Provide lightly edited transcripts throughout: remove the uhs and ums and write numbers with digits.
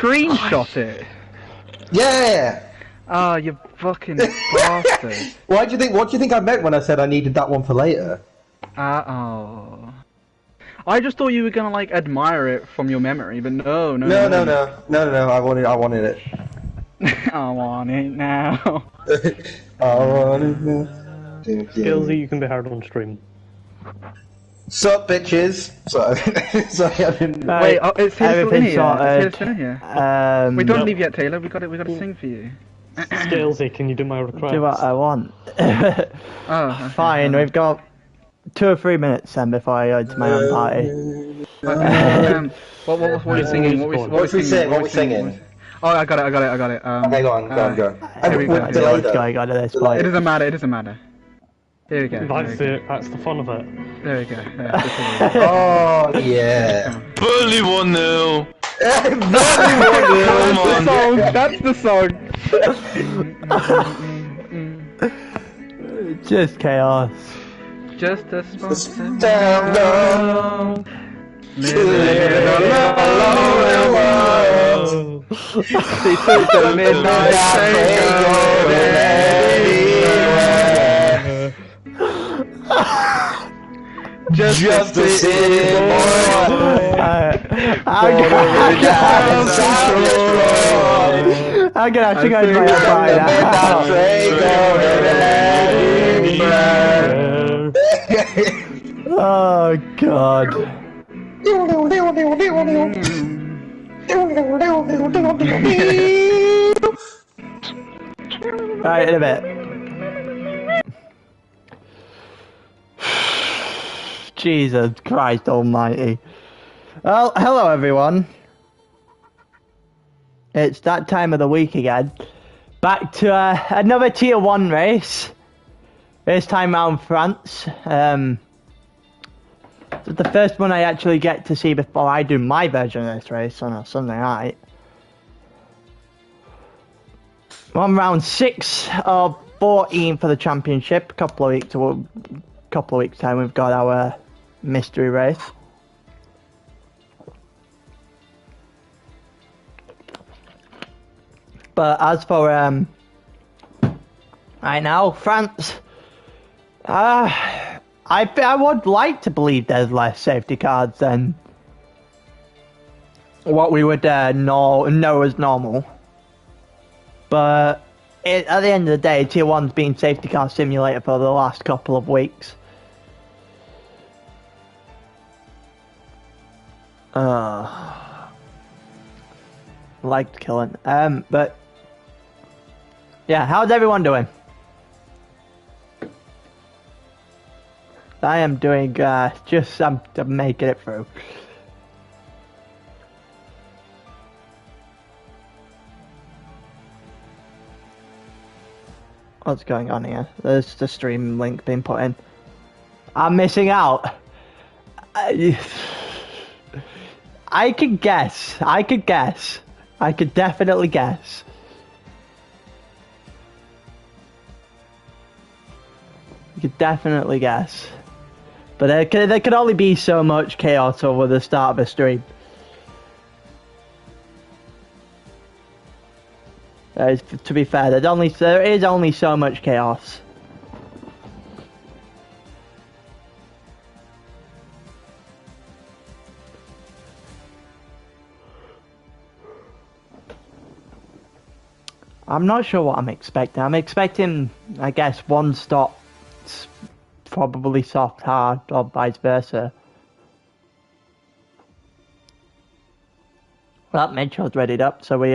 screenshot it? Yeah! Oh, you fucking bastard. What do you think I meant when I said I needed that one for later? Oh. I just thought you were gonna, like, admire it from your memory, but no. I wanted it. I want it now. I want it now. Skillsy, you can be hard on stream. Sup, bitches? Sorry, I didn't... Wait, it's still in here. Sorted. It's still in here. We don't leave yet, Taylor. We gotta sing for you. Skillsy, can you do my request? Do what I want. Oh, okay. Fine, we've got 2 or 3 minutes then before I go to my own party. What are you singing? What are we singing? Oh, I got it. Okay, go on. Here we go. Let's go to this point. It doesn't matter. Here we go. That's it. That's the fun of it. There we go. Oh, yeah. Burnley 1-0. That's the song. Just chaos. Just a small Down low. living in a lonely world. She took the midnight train going anywhere. Just a city boy. I'm gonna have to go to my own party now. Oh god. Right, in a bit. Jesus Christ almighty. Well, hello everyone. It's that time of the week again. Back to another tier 1 race. This time round France. It's the first one I actually get to see before I do my version of this race on a Sunday night. We're on round 6 of 14 for the championship. A couple of weeks time we've got our mystery race. But as for right now, France, I would like to believe there's less safety cards than what we would know as normal. But at the end of the day, Tier 1's been safety car simulator for the last couple of weeks. Liked killing. But yeah, how's everyone doing? I am doing I'm making it through. What's going on here? There's the stream link being put in. I'm missing out. I could guess. I could definitely guess. You could definitely guess. But there could only be so much chaos over the start of a stream. To be fair, there is only so much chaos. I'm not sure what I'm expecting. I'm expecting, I guess, one stop, probably soft hard, or vice versa. Well, Metro's readied up, so we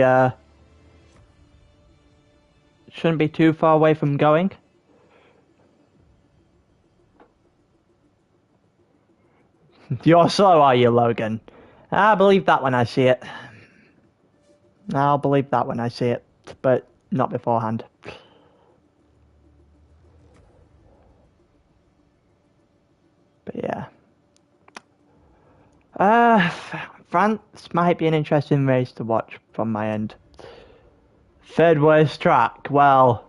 shouldn't be too far away from going. You're slow, are you, Logan? I'll believe that when I see it. I'll believe that when I see it, but not beforehand. But yeah. France might be an interesting race to watch from my end. Third worst track. Well,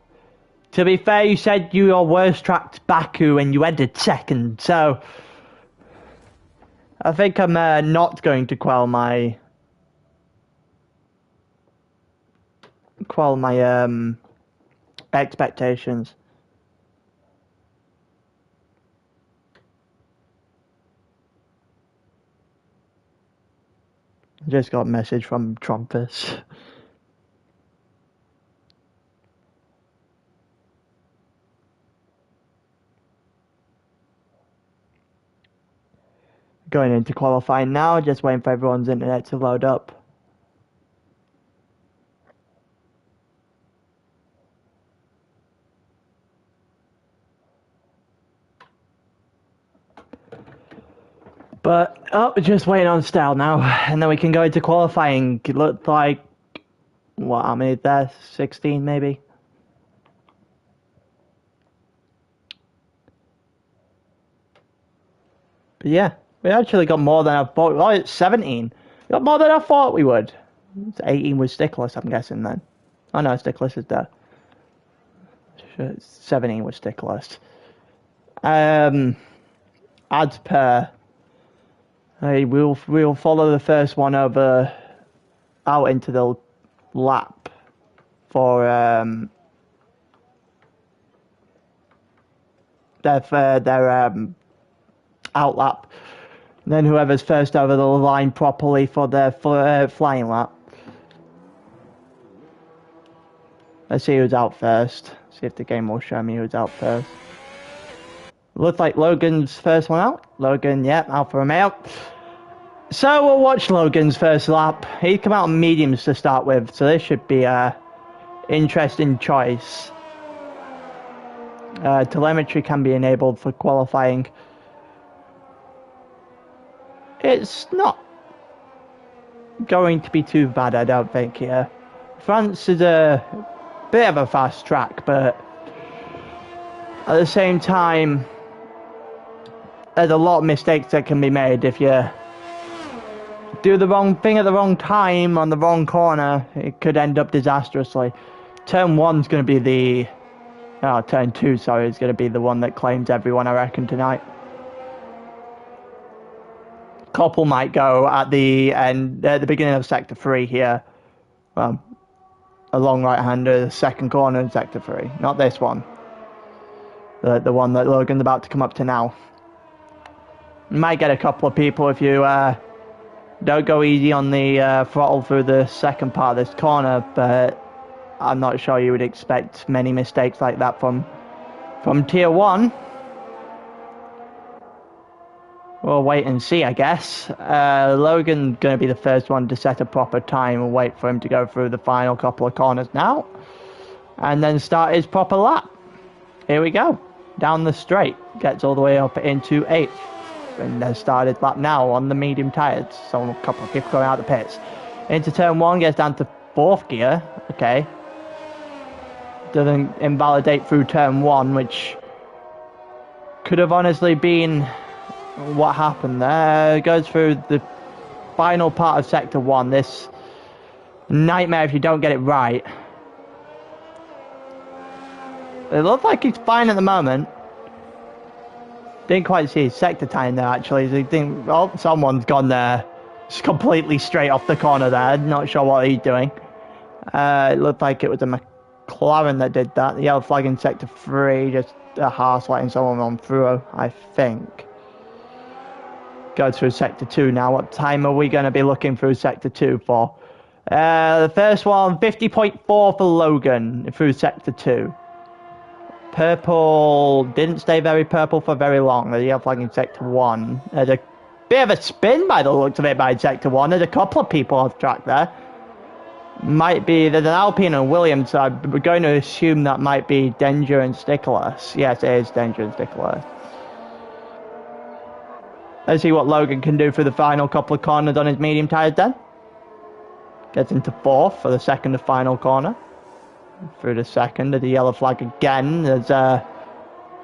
to be fair, you said your worst track's Baku and you ended second, so I think I'm not going to quell my quell my expectations. Just got a message from Trumpus. Going into qualifying now, just waiting for everyone's internet to load up. But, oh, just waiting on style now, and then we can go into qualifying. It looked like, what, how many there? 16 maybe? But yeah, we actually got more than I thought. Oh, it's 17. We got more than I thought we would. 18 was Stickless, I'm guessing then. Oh no, Stickless is there. 17 was Stickless. As per, we'll follow the first one over out into the lap for their out lap. And then whoever's first over the line properly for their flying lap. Let's see who's out first. See if the game will show me who's out first. Looks like Logan's first one out. Logan, yep, Alfa Romeo. So we'll watch Logan's first lap. He come out on mediums to start with, so this should be a interesting choice. Telemetry can be enabled for qualifying. It's not going to be too bad, I don't think, here. France is a bit of a fast track, but at the same time, there's a lot of mistakes that can be made if you do the wrong thing at the wrong time on the wrong corner. It could end up disastrously. Turn 1's going to be the... Oh, turn 2, sorry, is going to be the one that claims everyone, I reckon, tonight. Couple might go at the end, at the beginning of Sector 3 here. Well, a long right-hander, the second corner in Sector 3. Not this one. The one that Logan's about to come up to now. You might get a couple of people if you don't go easy on the throttle through the second part of this corner, but I'm not sure you would expect many mistakes like that from Tier 1. We'll wait and see, I guess. Logan's going to be the first one to set a proper time. We'll wait for him to go through the final couple of corners now. And then start his proper lap. Here we go. Down the straight. Gets all the way up into 8th. And then started lap now on the medium tyres. So a couple of people going out the pits. Into turn 1, gets down to 4th gear. Okay. Doesn't invalidate through turn 1, which could have honestly been what happened there. Goes through the final part of Sector 1. This nightmare if you don't get it right. It looks like he's fine at the moment. Didn't quite see his sector time there actually. So think, oh, someone's gone there. Just completely straight off the corner there. Not sure what he's doing. It looked like it was a McLaren that did that. The yellow flag in Sector 3. Just a Haas letting someone on through, I think. Go through Sector 2 now. What time are we going to be looking through Sector 2 for? The first one, 50.4 for Logan through Sector 2. Purple didn't stay very purple for very long. The yellow flag in Sector 1. There's a bit of a spin by the looks of it by Sector 1. There's a couple of people off track there. Might be, there's an Alpine and Williams, so we're going to assume that might be Denja and Stickless. Yes, it is Denja and Stickless. Let's see what Logan can do for the final couple of corners on his medium tyres then. Gets into 4th for the second and final corner. Through the second of the yellow flag again. There's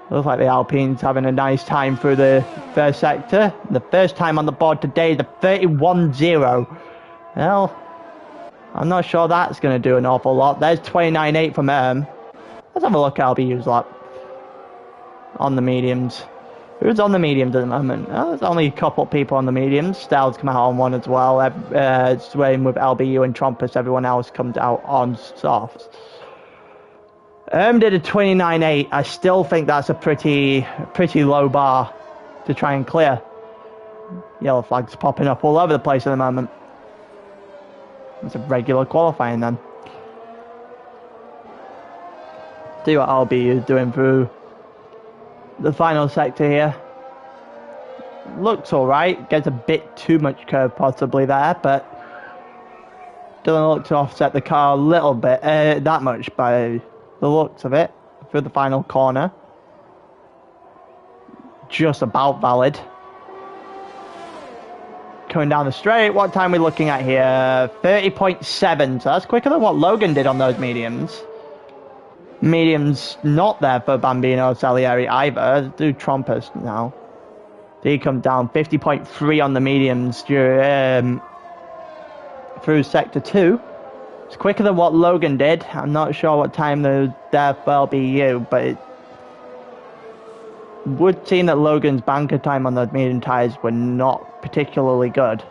looks like the Alpine's having a nice time through the first sector. The first time on the board today is a 31.0. Well, I'm not sure that's going to do an awful lot. There's 29.8 from Let's have a look at LBU's lap on the mediums. Who's on the mediums at the moment? Oh, there's only a couple of people on the mediums. Styles come out on one as well. Swain with LBU and Trumpus. Everyone else comes out on softs. Did a 29.8. I still think that's a pretty low bar to try and clear. Yellow flags popping up all over the place at the moment. It's a regular qualifying then. See what LBU is doing through the final sector here. Looks alright. Gets a bit too much curve possibly there, but doesn't look to offset the car a little bit, that much by the looks of it. Through the final corner. Just about valid. Coming down the straight, what time are we looking at here? 30.7, so that's quicker than what Logan did on those mediums. Mediums not there for Bambino Salieri either. Do Trumpus now. He come down 50.3 on the mediums through sector 2. It's quicker than what Logan did. I'm not sure what time they're there for LBU, but it would seem that Logan's banker time on those medium tyres were not particularly good.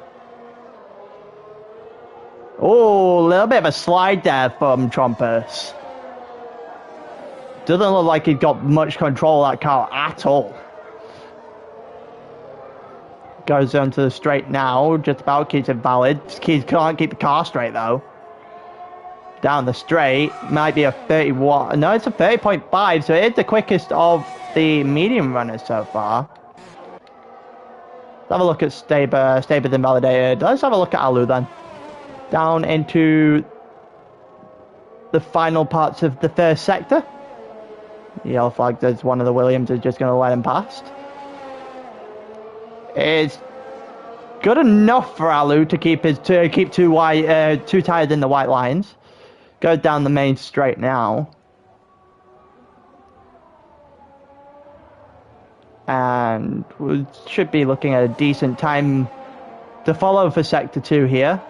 Oh, a little bit of a slide there from Trumpus. Doesn't look like he's got much control of that car at all. Goes onto the straight now, just about keeps it valid. He can't keep the car straight though. Down the straight, might be a 31. No, it's a 30.5, so it's the quickest of the medium runners so far. Let's have a look at Staber. Staber's invalidated. Let's have a look at Alu then. Down into the final parts of the first sector. The yellow flag says one of the Williams is just going to let him past. It's good enough for Alu to keep two tires in the white lines. Goes down the main straight now. And we should be looking at a decent time to follow for sector 2 here.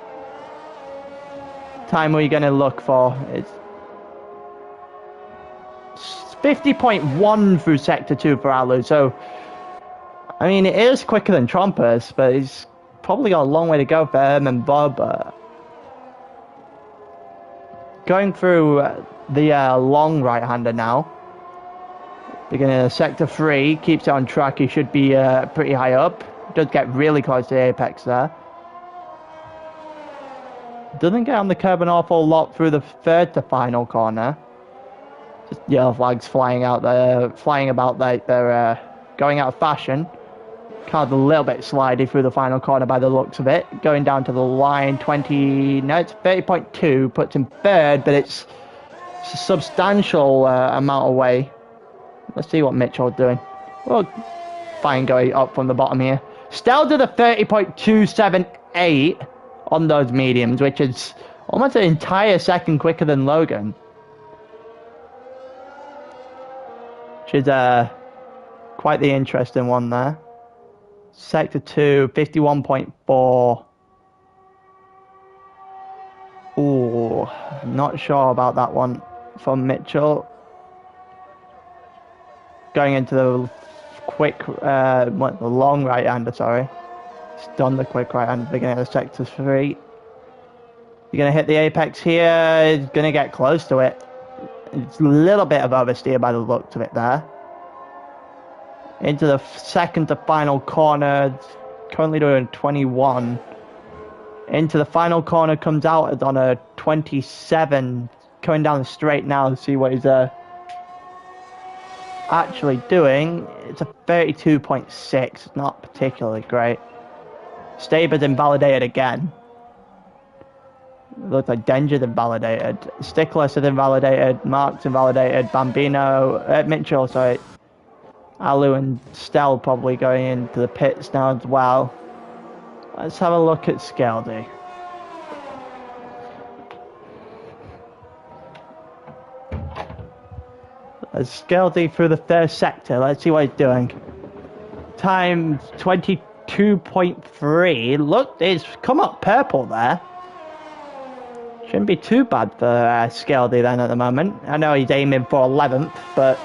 Time we're going to look for is 50.1 through sector 2 for Alu. So, I mean, it is quicker than Trumpus, but he's probably got a long way to go for him and Bob. Going through the long right-hander now. Beginning of sector 3, keeps it on track. He should be pretty high up. Does get really close to the apex there. Doesn't get on the curb an awful lot through the third to final corner. Just yellow flags flying out there, flying about like they're going out of fashion. Car's a little bit slidey through the final corner by the looks of it. Going down to the line, 20, no, it's 30.2, puts him third, but it's a substantial amount away. Let's see what Mitchell's doing. Well, fine going up from the bottom here. Still did a 30.278 on those mediums, which is almost an entire second quicker than Logan. Which is quite the interesting one there. Sector 2, 51.4. Ooh, not sure about that one from Mitchell. Going into the quick, the long right-hander, sorry. He's done the quick right-hander beginning of sector 3. You're going to hit the apex here. He's going to get close to it. It's a little bit of oversteer by the looks of it there. Into the second to final corner. It's currently doing 21. Into the final corner, comes out on a 27. Going down the straight now to see what he's actually doing. It's a 32.6. It's not particularly great. Staber's invalidated again. It looks like Denja's invalidated. Stickless is invalidated. Mark's invalidated. Bambino, Mitchell, sorry. Alu and Stell probably going into the pits now as well. Let's have a look at Skeldy. Skeldy through the first sector. Let's see what he's doing. Time 22.3. Look, it's come up purple there. Shouldn't be too bad for Skeldy then at the moment. I know he's aiming for 11th, but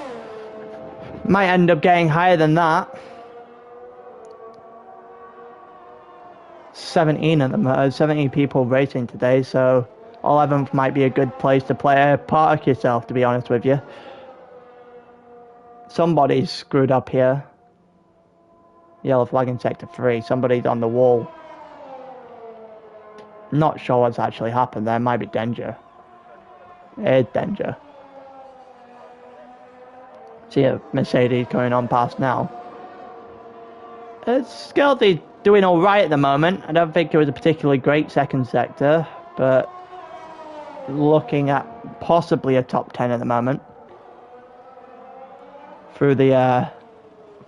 might end up getting higher than that. 17 at the 17 people racing today, so 11th might be a good place to park yourself, to be honest with you. Somebody's screwed up here. Yellow flag in sector 3. Somebody's on the wall. Not sure what's actually happened there. Might be Denja. It's Denja. See a Mercedes going on past now. It's Skelty doing alright at the moment. I don't think it was a particularly great second sector, but looking at possibly a top 10 at the moment. Through the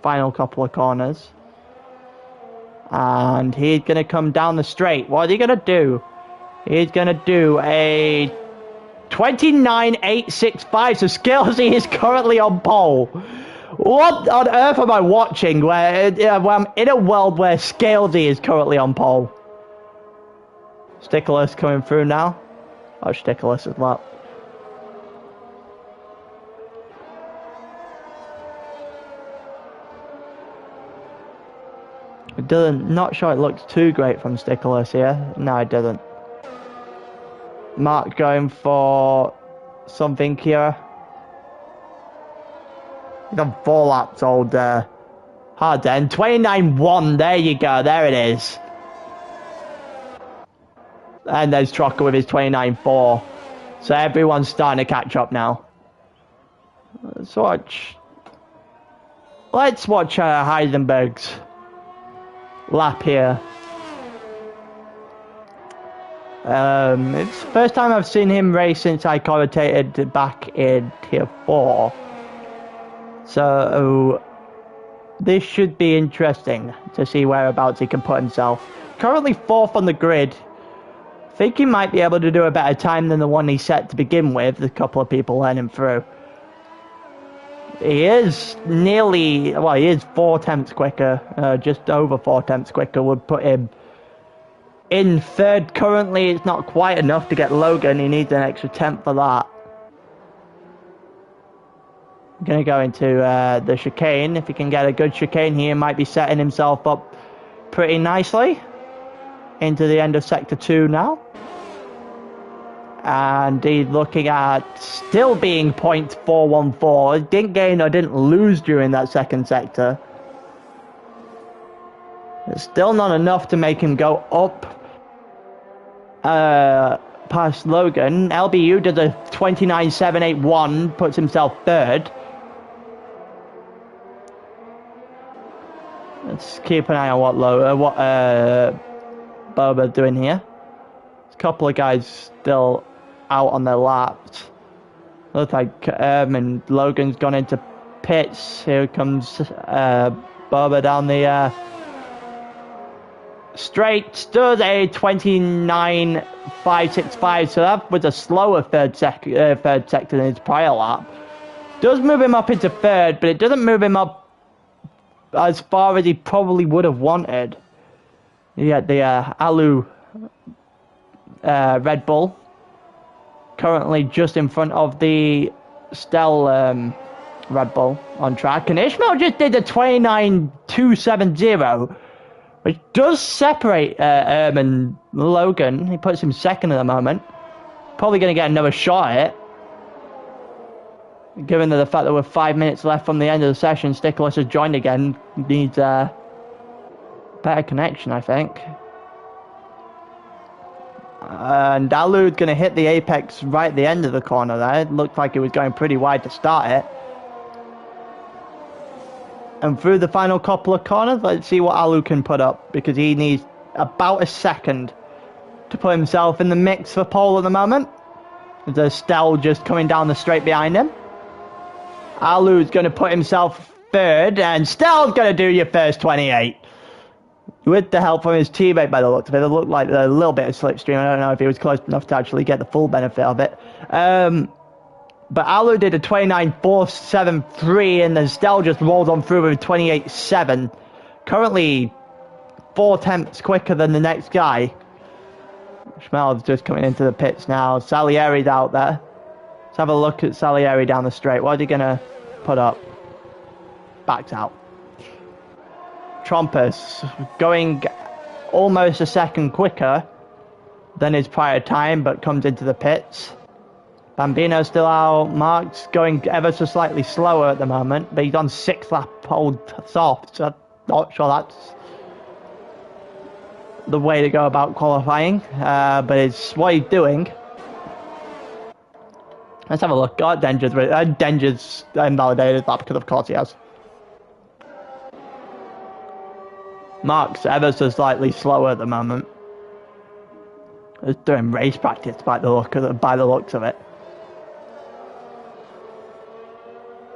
final couple of corners. And he's going to come down the straight. What is he going to do? He's going to do a 29.865. So Skillsy is currently on pole. What on earth am I watching where I'm in a world where Scalesy is currently on pole? Stickless coming through now. Oh, Stickless as well. It doesn't, not sure it looks too great from Stickless here. No, it doesn't. Mark going for something here. He's on 4 laps old hard then. 29.1, there you go, there it is. And there's Trocker with his 29.4. So everyone's starting to catch up now. Let's watch Heisenberg's lap here. It's the first time I've seen him race since I commentated back in Tier 4. So this should be interesting to see whereabouts he can put himself. Currently 4th on the grid. I think he might be able to do a better time than the one he set to begin with. A couple of people let him through. He is nearly, well, he is 4 tenths quicker, just over 4 tenths quicker would put him in 3rd currently. It's not quite enough to get Logan, he needs an extra 10th for that. I'm going to go into the chicane. If he can get a good chicane here, he might be setting himself up pretty nicely into the end of Sector 2 now. And he's looking at still being 0.414. Didn't gain or didn't lose during that second sector. It's still not enough to make him go up past Logan. LBU does a 29.781, puts himself 3rd. Let's keep an eye on what Boba's doing here. There's a couple of guys still out on their laps. Looks like and Logan's gone into pits. Here comes Boba down the straight. Does a 29.565, so that was a slower third sector than his prior lap. Does move him up into 3rd, but it doesn't move him up as far as he probably would have wanted. You get the Alu Red Bull currently just in front of the Stell Red Bull on track, and Ishmael just did a 29.270, which does separate and Logan. He puts him 2nd at the moment. Probably going to get another shot at it, given the fact that we're 5 minutes left from the end of the session. Stickless has joined again. Needs better connection, I think. And Alu's going to hit the apex right at the end of the corner there. It looked like it was going pretty wide to start it. And through the final couple of corners, let's see what Alu can put up, because he needs about a second to put himself in the mix for pole at the moment. There's Stell just coming down the straight behind him. Alu's going to put himself 3rd, and Stell's going to do your first 28. With the help from his teammate by the looks of it. It looked like a little bit of slipstream. I don't know if he was close enough to actually get the full benefit of it. But Alu did a 29.473, and then Stell just rolled on through with a 28.7. Currently 4 tenths quicker than the next guy. Schmel's just coming into the pits now. Salieri's out there. Let's have a look at Salieri down the straight. What is he going to put up? Backs out. Trompus going almost a second quicker than his prior time, but comes into the pits. Bambino's still out. Mark's going ever so slightly slower at the moment, but he's on 6th lap hold soft, so I'm not sure that's the way to go about qualifying, but it's what he's doing. Let's have a look. Oh, Denja's invalidated that because of course he has. Mark's ever so slightly slower at the moment. He's doing race practice by the looks of it.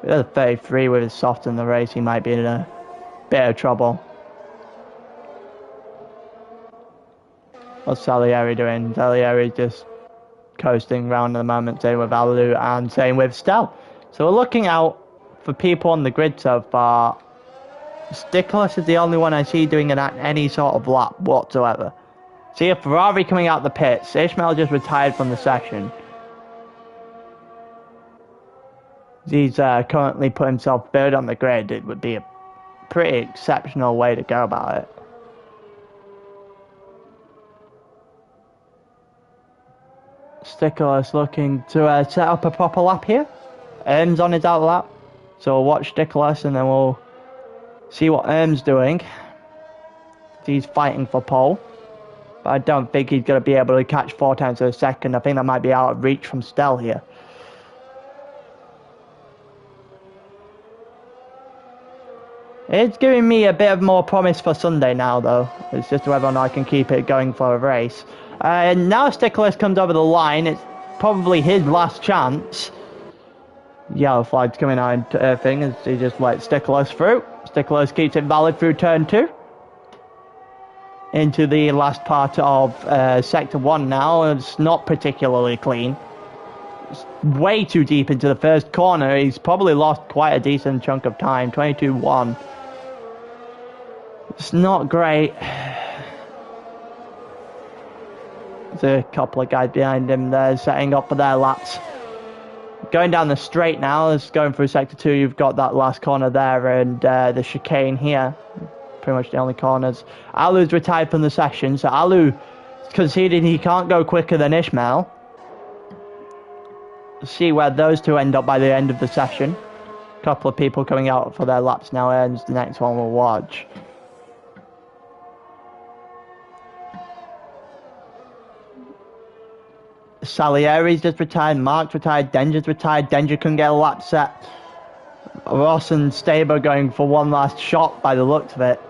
With a 33 with his soft in the race, he might be in a bit of trouble. What's Salieri doing? Salieri's just coasting around at the moment, same with Alu and same with Stel. So we're looking out for people on the grid so far. Stickles is the only one I see doing any sort of lap whatsoever. See a Ferrari coming out the pits. Ishmael just retired from the session. He's currently put himself third on the grid. It would be a pretty exceptional way to go about it. Stickles looking to set up a proper lap here. Erm's on his out lap. So we'll watch Stickles and then we'll see what Erm's doing. He's fighting for pole. But I don't think he's going to be able to catch 4 times a second. I think that might be out of reach from Stel here. It's giving me a bit of more promise for Sunday now, though. It's just whether or not I can keep it going for a race. And now Stickles comes over the line. It's probably his last chance. Yellow flag's coming out into thing as he just lets Stickles through. Stickles keeps it valid through turn 2. Into the last part of Sector 1 now. It's not particularly clean. It's way too deep into the first corner. He's probably lost quite a decent chunk of time. 22-1. It's not great. There's a couple of guys behind him there setting up for their laps. Going down the straight now, is going through Sector 2, you've got that last corner there and the chicane here. Pretty much the only corners. Alu's retired from the session, so Alu conceded he can't go quicker than Ishmael. See where those two end up by the end of the session. A couple of people coming out for their laps now, and the next one we'll watch. Salieri's just retired, Mark's retired, Denja's retired. Denja couldn't get a lap set. Ross and Staber going for one last shot by the looks of it.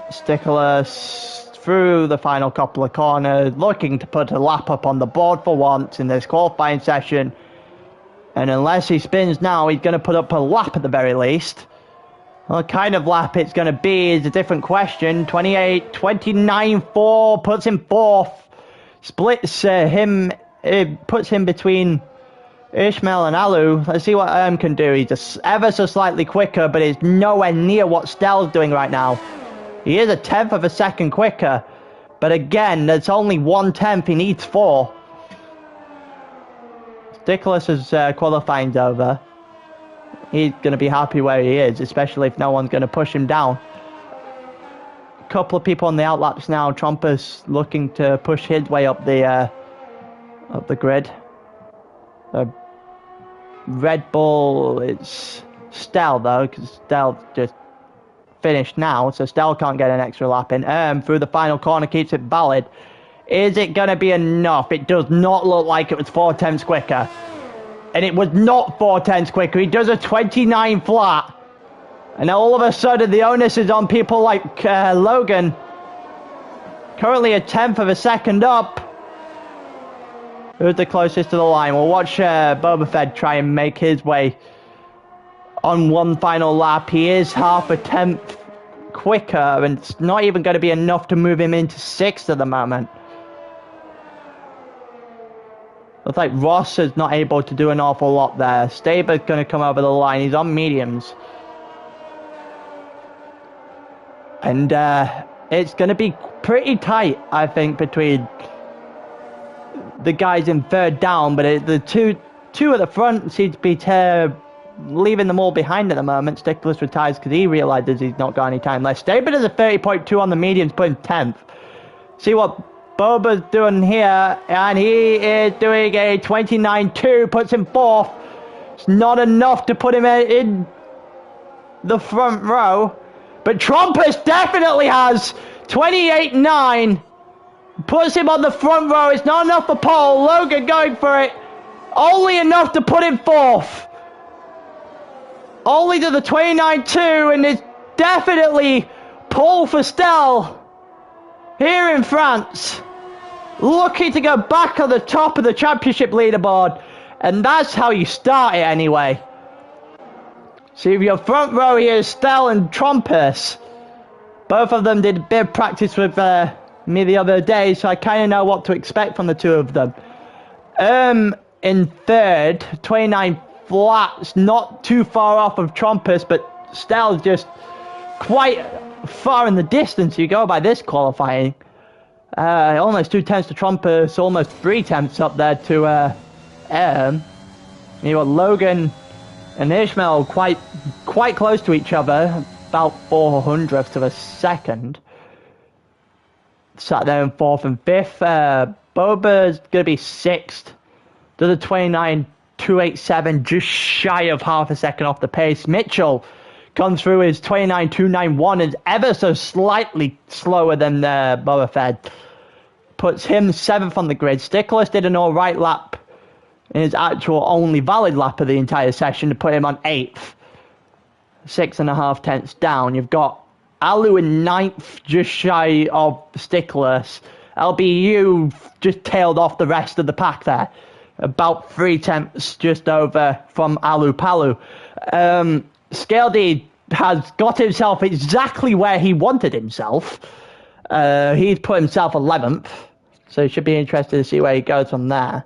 Stickles through the final couple of corners, looking to put a lap up on the board for once in this qualifying session. And unless he spins now, he's going to put up a lap at the very least. What kind of lap it's going to be is a different question. 29.4 puts him 4th. Splits him, it puts him between Ishmael and Alu. Let's see what Erm can do. He's just ever so slightly quicker, but it's nowhere near what Stel's doing right now. He is a 10th of a second quicker, but again, there's only 1/10. He needs 4. Stickles' qualifying's over. He's going to be happy where he is, especially if no one's going to push him down. A couple of people on the outlaps now. Trumpus looking to push his way up the grid. Red Bull, it's Stel though, because Stel just finished now, so Stel can't get an extra lap in. Through the final corner, keeps it valid. Is it going to be enough? It does not look like it was 4/10 quicker. And it was not 4/10 quicker. He does a 29 flat. And all of a sudden, the onus is on people like Logan. Currently a 10th of a second up. Who's the closest to the line? We'll watch Boba Fett try and make his way on one final lap. He is half a 10th quicker, and it's not even going to be enough to move him into 6th at the moment. Looks like Ross is not able to do an awful lot there. Staber's going to come over the line. He's on mediums. And it's going to be pretty tight, I think, between the guys in third down. But the two at the front seem to be leaving them all behind at the moment. Stickless retires because he realizes he's not got any time left. Staber does a 30.2 on the mediums, put him 10th. See what Boba's doing here, and he is doing a 29.2, puts him 4th. It's not enough to put him in the front row, but Trumpus definitely has 28.9. Puts him on the front row. It's not enough for Paul. Logan going for it. Only enough to put him 4th. Only to the 29.2, and it's definitely Paul Fustel here in France. Looking to go back on the top of the championship leaderboard. And that's how you start it anyway. So if your front row here is Stell and Trumpus. Both of them did a bit of practice with me the other day, so I kind of know what to expect from the two of them. In third, 29 flats, not too far off of Trumpus, but Stell's just quite far in the distance you go by this qualifying. Almost 2 tenths to Trumpus, almost 3 tenths up there to you got Logan and Ishmael quite close to each other, about 400ths of a second. Sat there in 4th and 5th. Boba's gonna be 6th. To the 29.287, just shy of half a second off the pace. Mitchell comes through his 29.291, is ever so slightly slower than Boba Fett. Puts him 7th on the grid. Stickless did an alright lap in his actual only valid lap of the entire session to put him on 8th. 6.5 tenths down. You've got Alu in 9th, just shy of Stickless. LBU just tailed off the rest of the pack there. About 3 tenths just over from Alu Palu. Scaledy has got himself exactly where he wanted himself. He's put himself 11th. So it should be interesting to see where he goes from there.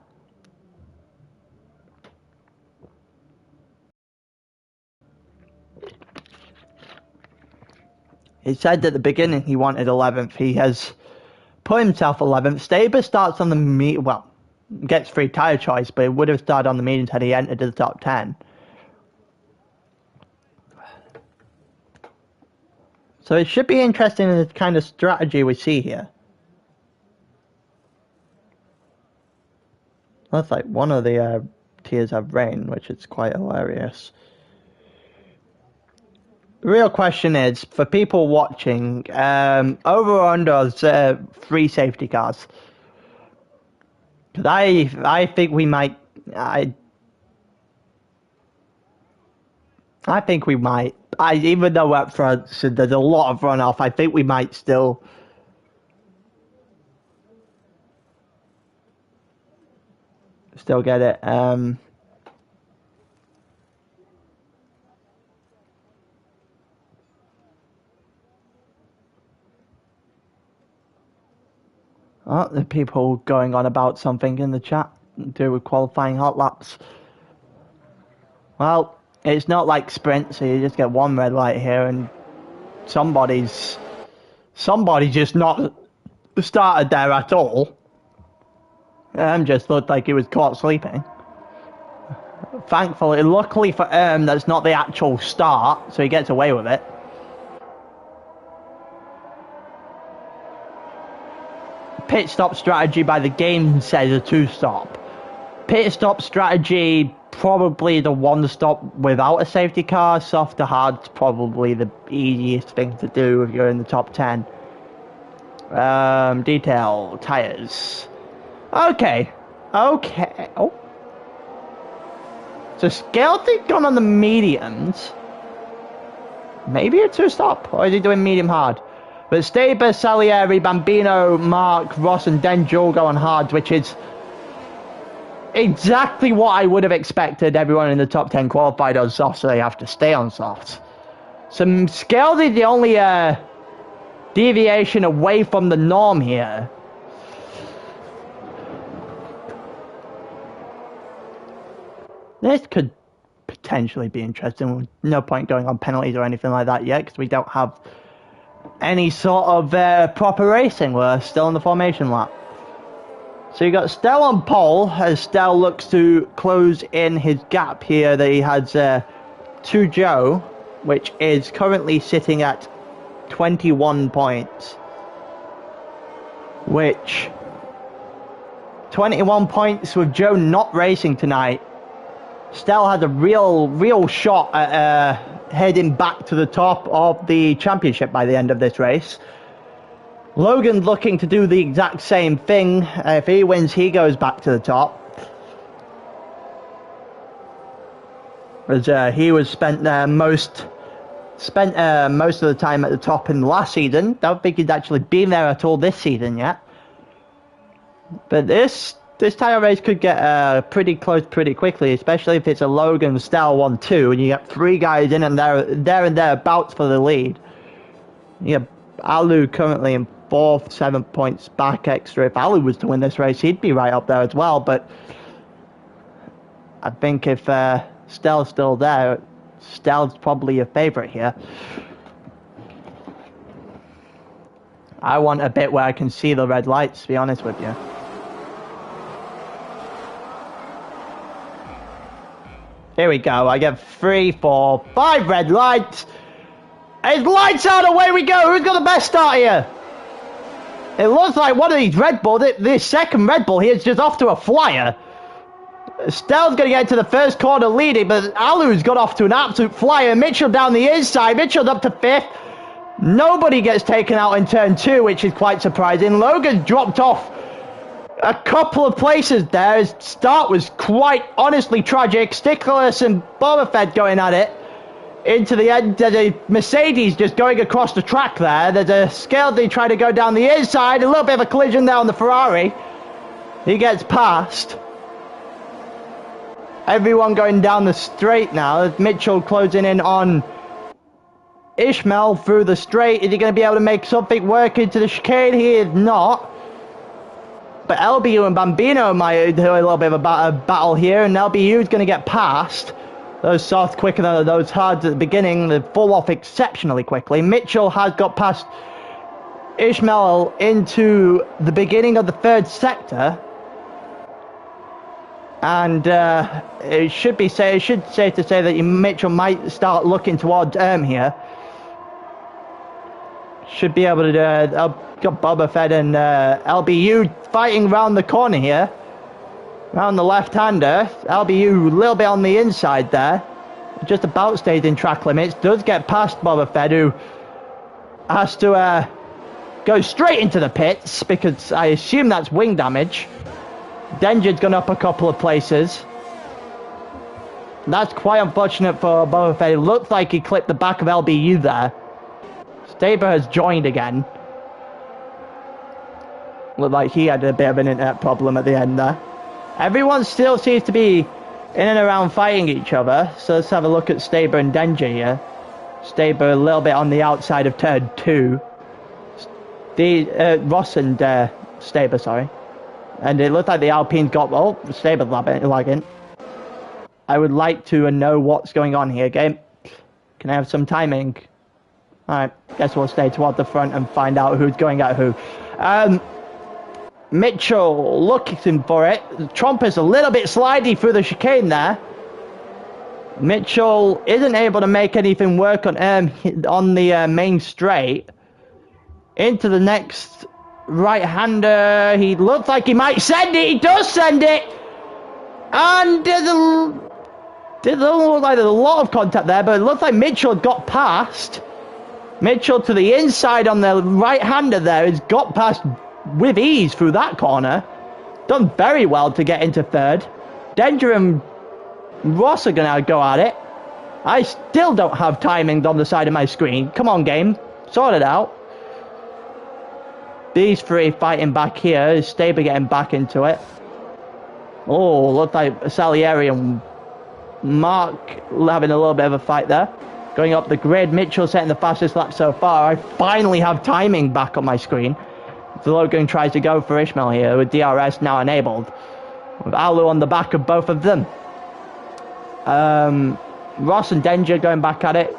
He said at the beginning he wanted 11th. He has put himself 11th. Staber starts on the gets free tyre choice, but it would have started on the mediums had he entered the top 10. So it should be interesting in the kind of strategy we see here. That's like one of the tiers have rain, which is quite hilarious. The real question is, for people watching, over or under 3 safety cars? Because I think we might, I think we might, even though up front so there's a lot of runoff, I think we might still get it. Oh, the people going on about something in the chat to do with qualifying hot laps. Well, it's not like sprint, so you just get one red light here and somebody just not started there at all. Just looked like he was caught sleeping. Thankfully, luckily for that's not the actual start, so he gets away with it. Pit stop strategy by the game says a 2-stop. Pit stop strategy, probably the 1-stop without a safety car. Soft to hard's probably the easiest thing to do if you're in the top 10. Detail, tires. Okay. Oh. So Skelton gone on the mediums. Maybe a 2-stop, or is he doing medium hard? But Staber, Salieri, Bambino, Mark, Ross and Denja all go on hards, which is exactly what I would have expected. Everyone in the top 10 qualified on soft, so they have to stay on soft. So Scaled the only deviation away from the norm here. This could potentially be interesting. No point going on penalties or anything like that yet, because we don't have any sort of proper racing. We're still in the formation lap. So you got Stell on pole as Stell looks to close in his gap here that he has to Joe, which is currently sitting at 21 points. Which 21 points with Joe not racing tonight. Stell has a real shot at heading back to the top of the championship by the end of this race. Logan's looking to do the exact same thing. If he wins, he goes back to the top. As he was spent most of the time at the top in the last season. Don't think he's actually been there at all this season yet. But this title race could get pretty close pretty quickly, especially if it's a Logan Stell 1-2 and you get 3 guys in and thereabouts for the lead. You have Alu currently in 4th, 7 points back extra. If Alu was to win this race, he'd be right up there as well. But I think if Stell's still there, Stell's probably your favourite here. I want a bit where I can see the red lights, to be honest with you. Here we go. I get 3, 4, 5 red lights. It's lights out, away we go. Who's got the best start here? It looks like one of these Red Bull, this second Red Bull here is just off to a flyer. Stell's going to get to the first corner leading, but Alu's got off to an absolute flyer. Mitchell down the inside. Mitchell's up to 5th. Nobody gets taken out in turn 2, which is quite surprising. Logan dropped off a couple of places there. His start was quite honestly tragic. Stickles and Boba Fett going at it. Into the end, there's a Mercedes just going across the track there. There's a Scaldy trying to go down the inside. A little bit of a collision there on the Ferrari. He gets past. Everyone going down the straight now. Mitchell closing in on Ishmael through the straight. Is he going to be able to make something work into the chicane? He is not. But LBU and Bambino might do a little bit of a battle here, and LBU is going to get past. Those soft quicker than those hards at the beginning. They fall off exceptionally quickly. Mitchell has got past Ishmael into the beginning of the 3rd sector. And it should safe to say that Mitchell might start looking towards here. Should be able to got Boba Fett and LBU fighting round the corner here. Round the left-hander. LBU a little bit on the inside there. Just about stays in track limits. Does get past Boba Fett, who has to go straight into the pits because I assume that's wing damage. Denja's gone up a couple of places. That's quite unfortunate for Boba Fett. It looks like he clipped the back of LBU there. Staber has joined again. Looked like he had a bit of an internet problem at the end there. Everyone still seems to be in and around fighting each other. So let's have a look at Staber and Denja here. Staber a little bit on the outside of turn 2. Ross and Staber, sorry. And it looked like the Alpines got... Oh, Staber's lagging. I would like to know what's going on here, game. Can I have some timing? Alright, guess we'll stay toward the front and find out who's going at who. Mitchell looking for it. Trump is a little bit slidey through the chicane there. Mitchell isn't able to make anything work on the main straight. Into the next right-hander. He looks like he might send it. He does send it. And it doesn't look like there's a lot of contact there, but it looks like Mitchell got past. Mitchell to the inside on the right-hander there has got past with ease through that corner. Done very well to get into 3rd. Denja and Ross are going to go at it. I still don't have timings on the side of my screen. Come on, game. Sort it out. These 3 fighting back here. Staber getting back into it. Oh, looks like Salieri and Mark having a little bit of a fight there. Going up the grid. Mitchell setting the fastest lap so far. I finally have timing back on my screen. The Logan tries to go for Ishmael here with DRS now enabled. With Alu on the back of both of them. Ross and Denja going back at it.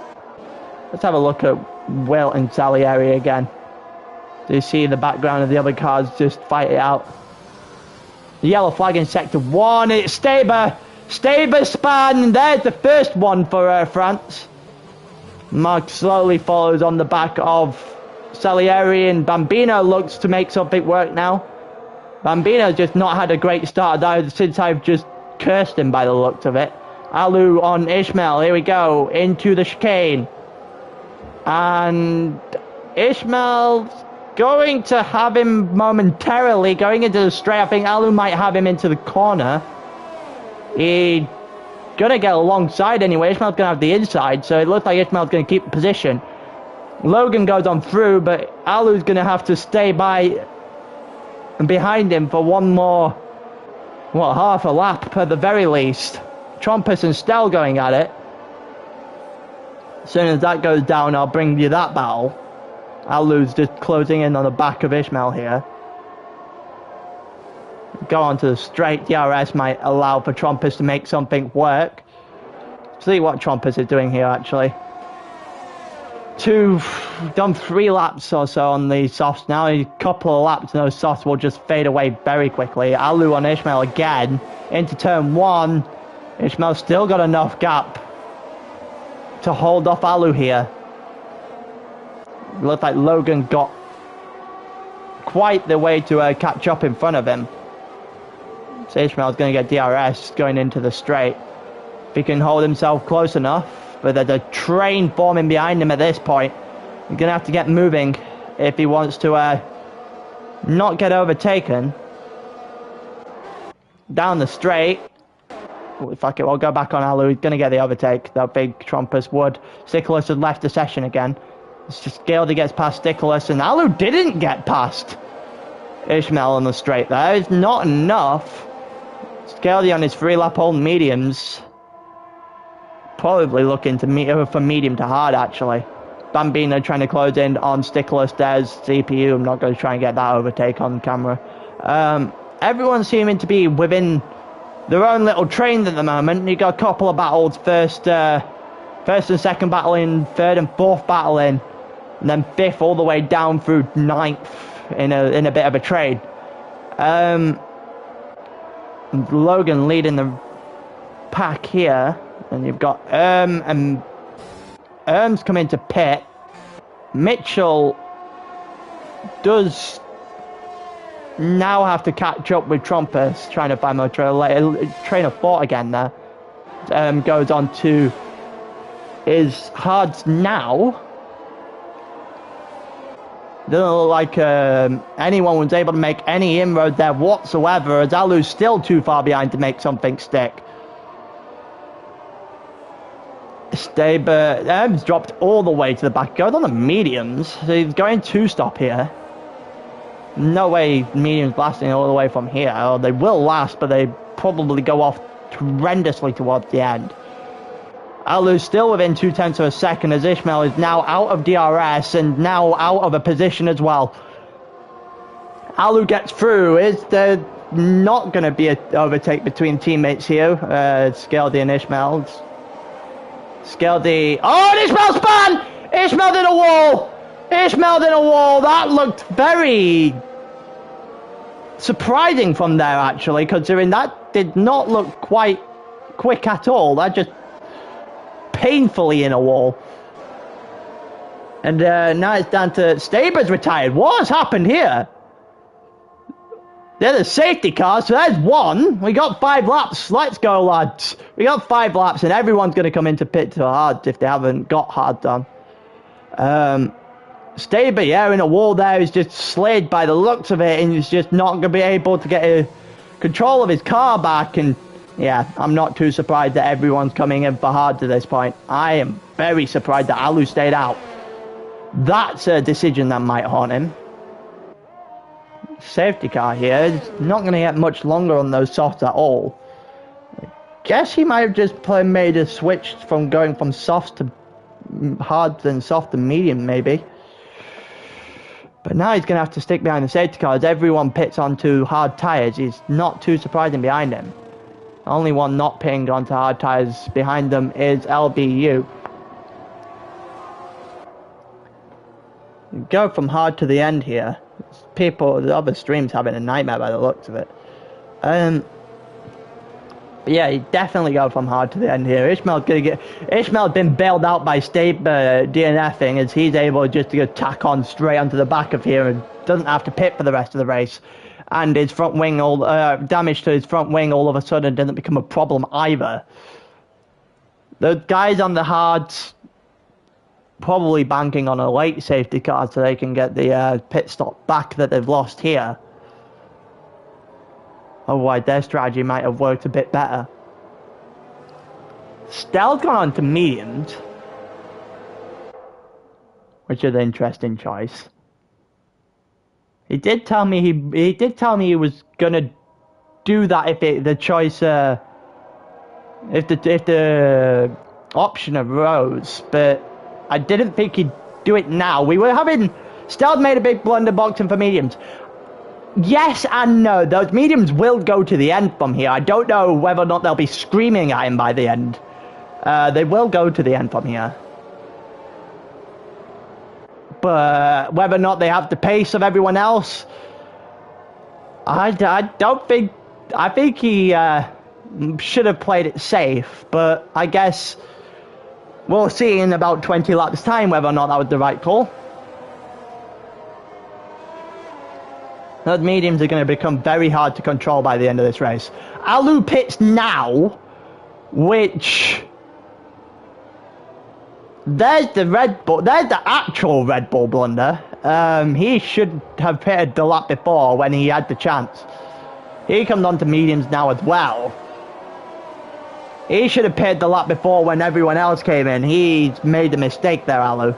Let's have a look at Will and Salieri again. Do you see in the background of the other cars just fight it out? The yellow flag in sector 1. It's Staber. Staber span, there's the first one for France. Mark slowly follows on the back of Salieri, and Bambino looks to make something work now. Bambino's just not had a great start since I've just cursed him by the looks of it. Alu on Ishmael, here we go, into the chicane. And Ishmael's going to have him momentarily going into the straight. I think Alu might have him into the corner. He's gonna get alongside anyway. Ishmael's gonna have the inside, so it looks like Ishmael's gonna keep the position. Logan goes on through, but Alu's gonna have to stay by and behind him for one more, what, half a lap at the very least. Trumpus and Stell going at it. As soon as that goes down, I'll bring you that battle. Alu's just closing in on the back of Ishmael here. Go on to the straight. DRS might allow for Trumpus to make something work. See what Trumpus is doing here, actually. Done 3 laps or so on the softs now. A couple of laps and those softs will just fade away very quickly. Alu on Ishmael again into turn 1. Ishmael's still got enough gap to hold off Alu here. Looks like Logan got quite the way to catch up in front of him. So Ishmael's going to get DRS going into the straight. If he can hold himself close enough, but there's a train forming behind him at this point. He's going to have to get moving if he wants to not get overtaken. Down the straight. Fuck it, we'll go back on Alu. He's going to get the overtake. That big Trumpus would. Stickles had left the session again. It's just Scaldy gets past Stickles, and Alu didn't get past Ishmael on the straight there. It's not enough. Scaldy on his 3-lap old mediums. Probably looking to for medium to hard, actually. Bambino trying to close in on Stickles. There's CPU. I'm not going to try and get that overtake on camera. Everyone's seeming to be within their own little train at the moment. You got a couple of battles. First and second battle in, third and fourth battle in, and then fifth all the way down through ninth in a bit of a trade. Logan leading the pack here, and you've got and Erm's come into pit. Mitchell does now have to catch up with Trumpus, trying to find more train of thought again there. Goes on to his hards now. Doesn't look like anyone was able to make any inroad there whatsoever, as Alu's still too far behind to make something stick. Staber dropped all the way to the back. Goes on the mediums, so he's going to stop here. No way mediums lasting all the way from here. Or they will last, but they probably go off horrendously towards the end. Alu's still within 0.2 of a second, as Ishmael is now out of DRS and now out of a position as well. Alu gets through. Is there not going to be an overtake between teammates here? Scaldy and Ishmael. Scaldy. Oh, and Ishmael span! Ishmael did a wall! Ishmael did a wall. That looked very surprising from there, actually, considering that did not look quite quick at all. That just painfully in a wall. And now it's down to Staber's retired. What has happened here? There's a safety car, so there's one. We got 5 laps. Let's go, lads. We got 5 laps, and everyone's going to come into pit to hard if they haven't got hard done. Staber, yeah, in a wall there. He's just slid by the looks of it, and he's just not going to be able to get control of his car back. And yeah, I'm not too surprised that everyone's coming in for hard to this point. I am very surprised that Alu stayed out. That's a decision that might haunt him. Safety car here. It's not going to get much longer on those softs at all. I guess he might have just made a switch from going from softs to hard and soft and medium, maybe. But now he's going to have to stick behind the safety car as everyone pits onto hard tyres. He's not too surprising behind him. The only one not pinged onto hard tyres behind them is LBU. Go from hard to the end here. The other streams having a nightmare by the looks of it. But yeah, he definitely go from hard to the end here. Ishmael's been bailed out by DNFing as he's able just to tack on straight onto the back of here and doesn't have to pit for the rest of the race. And his front wing, damage to his front wing all of a sudden doesn't become a problem either. The guys on the hards probably banking on a late safety car so they can get the pit stop back that they've lost here. Otherwise, their strategy might have worked a bit better. Stell's gone on to mediums, which is an interesting choice. He did tell me he was gonna do that if the option arose, but I didn't think he'd do it now. Stell made a big blunder boxing for mediums. Yes and no. Those mediums will go to the end from here. I don't know whether or not they'll be screaming at him by the end. They will go to the end from here. But whether or not they have the pace of everyone else, I don't think... I think he should have played it safe, but I guess we'll see in about 20 laps time whether or not that was the right call. Those mediums are going to become very hard to control by the end of this race. Alu pits now, which... There's the Red Bull. There's the actual Red Bull blunder. He should have pitted the lap before when he had the chance. He comes on to mediums now as well. He should have pitted the lap before when everyone else came in. He made a mistake there, Alu.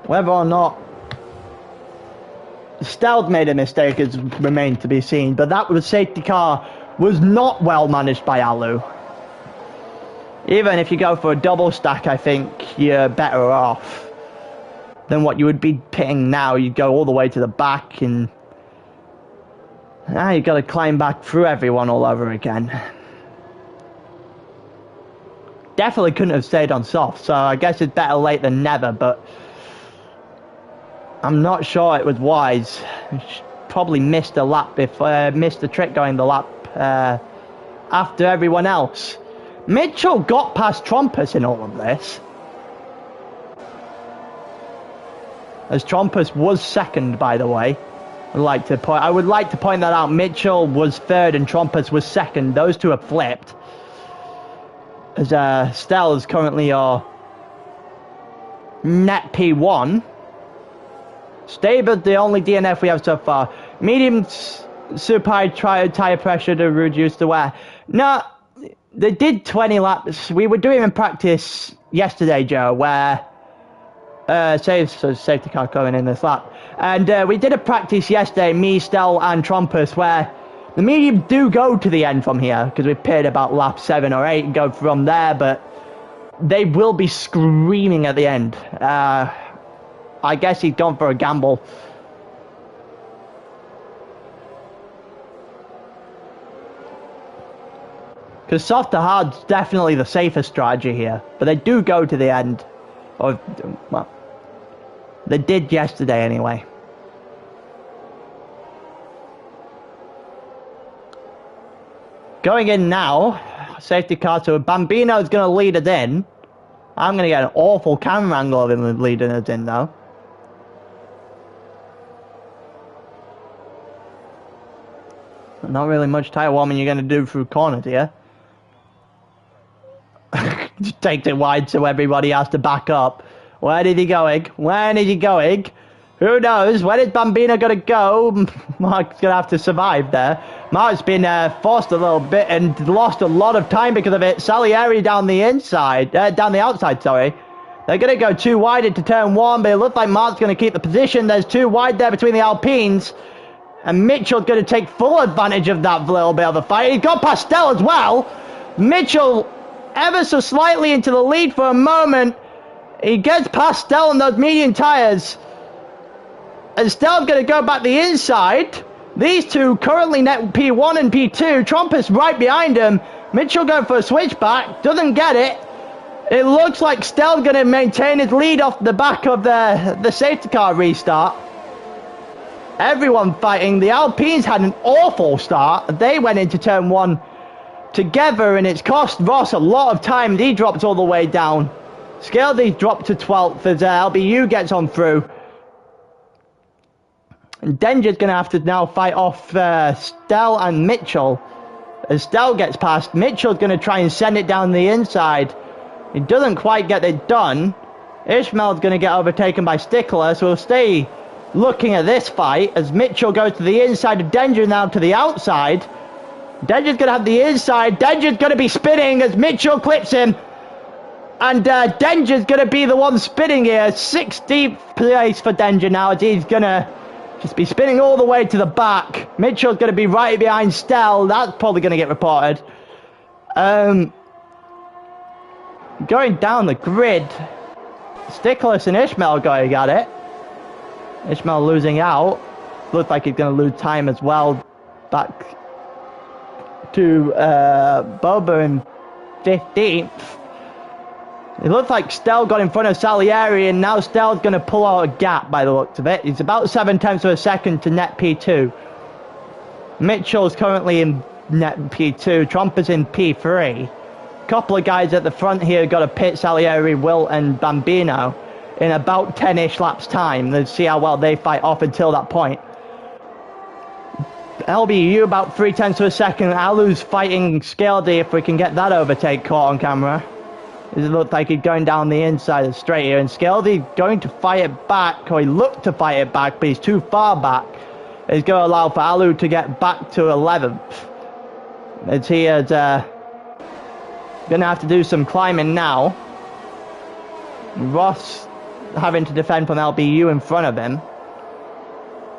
Whether or not Stealth made a mistake has remained to be seen, but that safety car was not well managed by Alu. Even if you go for a double stack, I think you're better off than what you would be pitting now. You go all the way to the back and now you've got to climb back through everyone all over again. Definitely couldn't have stayed on soft, so I guess it's better late than never, but I'm not sure it was wise. Probably missed a lap missed the trick going the lap after everyone else. Mitchell got past Trumpus in all of this, as Trumpus was second, by the way. I would like to point that out. Mitchell was third and Trumpus was second. Those two have flipped, as Stell is currently our net P1. Stable's the only DNF we have so far. Mediums super high tire pressure to reduce the wear. No, they did 20 laps. We were doing in practice yesterday, Joe, where safety car going in this lap, and we did a practice yesterday, me, Stell and Trumpus, where the mediums do go to the end from here because we pitted about lap 7 or 8 and go from there, but they will be screaming at the end. I guess he's gone for a gamble. Because soft to hard's definitely the safest strategy here. But they do go to the end. Or, well, they did yesterday anyway. Going in now, safety car, so Bambino's going to lead us in. I'm going to get an awful camera angle of him leading us in though. Not really much tire warming you're going to do through corners here. Just takes it wide so everybody has to back up. Where did he going? When is he going? Who knows? Where is Bambino going to go? Mark's going to have to survive there. Mark's been forced a little bit and lost a lot of time because of it. Salieri down the outside, sorry. They're going to go too wide into turn 1, but it looks like Mark's going to keep the position. There's too wide there between the Alpines. And Mitchell's going to take full advantage of that little bit of a fight. He's got past Stell as well. Mitchell ever so slightly into the lead for a moment. He gets past Stell on those medium tyres. And Stell's going to go back the inside. These two currently net P1 and P2. Trumpus right behind him. Mitchell going for a switchback. Doesn't get it. It looks like Stell's going to maintain his lead off the back of the safety car restart. Everyone fighting. The Alpines had an awful start. They went into turn 1 together, and it's cost Ross a lot of time. He dropped all the way down. Scaldy dropped to 12th as LBU gets on through. And Denja's going to have to now fight off Stell and Mitchell. As Stell gets past, Mitchell's going to try and send it down the inside. He doesn't quite get it done. Ishmael's going to get overtaken by Stickler, so we'll stay looking at this fight as Mitchell goes to the inside of Denja, now to the outside. Denja's going to have the inside. Denja's going to be spinning as Mitchell clips him. And Denja's going to be the one spinning here. 16th place for Denja now as he's going to just be spinning all the way to the back. Mitchell's going to be right behind Stell. That's probably going to get reported. Going down the grid, Stickless and Ishmael going at it. Ishmael losing out. Looks like he's going to lose time as well. Back to Boba in 15th. It looks like Stell got in front of Salieri, and now Stell's going to pull out a gap by the looks of it. He's about 7/10 of a second to net P2. Mitchell's currently in net P2. Trump is in P3. Couple of guys at the front here got to pit Salieri, Wilt, and Bambino in about 10-ish laps time. Let's see how well they fight off until that point. LBU about 3/10 of a second. Alu's fighting Scaldy if we can get that overtake caught on camera. It looks like he's going down the inside of the straight here, and Scaldy going to fight it back, or he looked to fight it back, but he's too far back. He's going to allow for Alu to get back to 11th. As he is going to have to do some climbing now. Ross having to defend from LBU in front of him.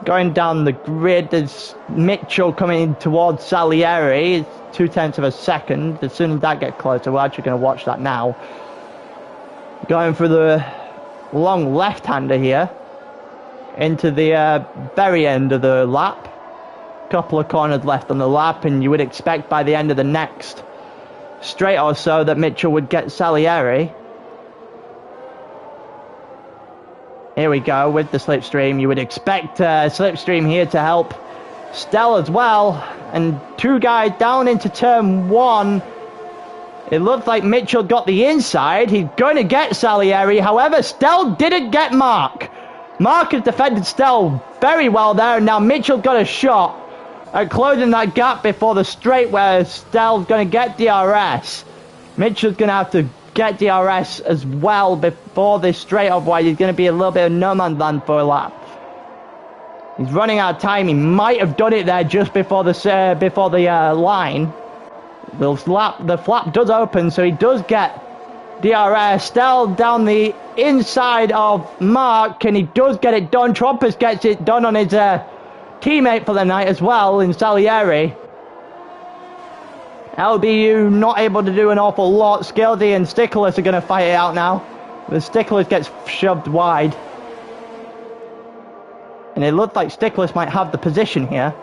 Going down the grid, there's Mitchell coming towards Salieri. It's 2/10 of a second. As soon as that gets closer, we're actually going to watch that now. Going for the long left-hander here into the very end of the lap. Couple of corners left on the lap, and you would expect by the end of the next straight or so that Mitchell would get Salieri. Here we go with the slipstream. You would expect slipstream here to help Stell as well. And two guys down into turn 1. It looks like Mitchell got the inside. He's going to get Salieri. However, Stell didn't get Mark. Mark has defended Stell very well there. And now Mitchell's got a shot at closing that gap before the straight where Stell's going to get DRS. Mitchell's going to have to get DRS as well before this straight, otherwise he's going to be a little bit of no man's land for a lap. He's running out of time. He might have done it there just before the line. The flap does open, so he does get DRS. Stell down the inside of Mark, and he does get it done. Trumpus gets it done on his teammate for the night as well in Salieri. LBU not able to do an awful lot. Scaldy and Stickless are going to fight it out now. The Stickless gets shoved wide. And it looks like Stickless might have the position here.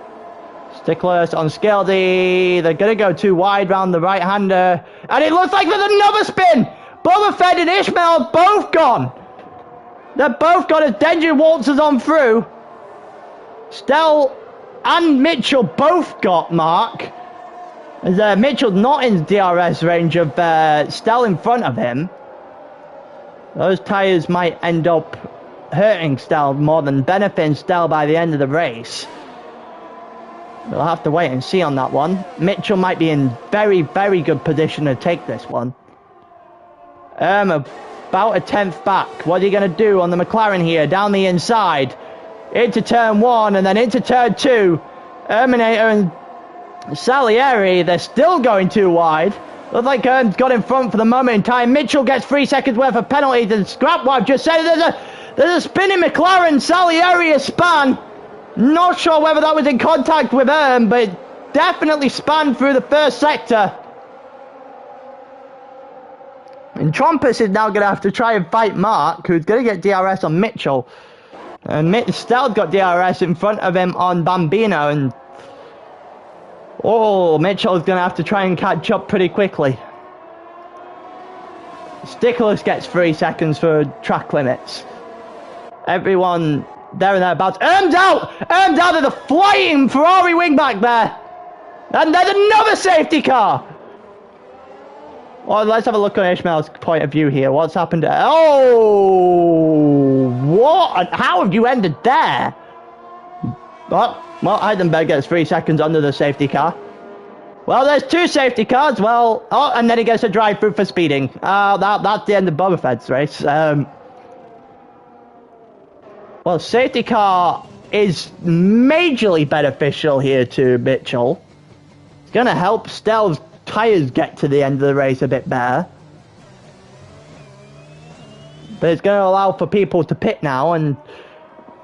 Stickless on Scaldy. They're going to go too wide round the right-hander. And it looks like there's another spin! Boba Fett and Ishmael are both gone. They're both gone as Denja waltzes on through. Stell and Mitchell both got Mark. As Mitchell's not in DRS range of Stell in front of him. Those tyres might end up hurting Stell more than benefiting Stell by the end of the race. We'll have to wait and see on that one. Mitchell might be in very, very good position to take this one. About a 10th back. What are you going to do on the McLaren here? Down the inside. Into turn 1 and then into turn 2. Terminator and Salieri, they're still going too wide. Looks like Ern's got in front for the moment in time. Mitchell gets 3 seconds worth of penalties, and scrap what I've just said. There's a spinning McLaren. Salieri a span. Not sure whether that was in contact with Ern, but it definitely spanned through the first sector. And Trumpus is now going to have to try and fight Mark, who's going to get DRS on Mitchell. And Stell's got DRS in front of him on Bambino, and Mitchell's going to have to try and catch up pretty quickly. Stickless gets 3 seconds for track limits. Everyone there and thereabouts. Erm's out! Erm's out! There's a flying Ferrari wing back there! And there's another safety car! Well, let's have a look on Ishmael's point of view here. What's happened there? Oh! What? How have you ended there? Well, Heidenberg gets 3 seconds under the safety car. Well, there's 2 safety cars. Well, oh, and then he gets a drive-through for speeding. That's the end of Boba Fett's race. Well, safety car is majorly beneficial here to Mitchell. It's going to help Stell's tyres get to the end of the race a bit better. But it's going to allow for people to pit now, and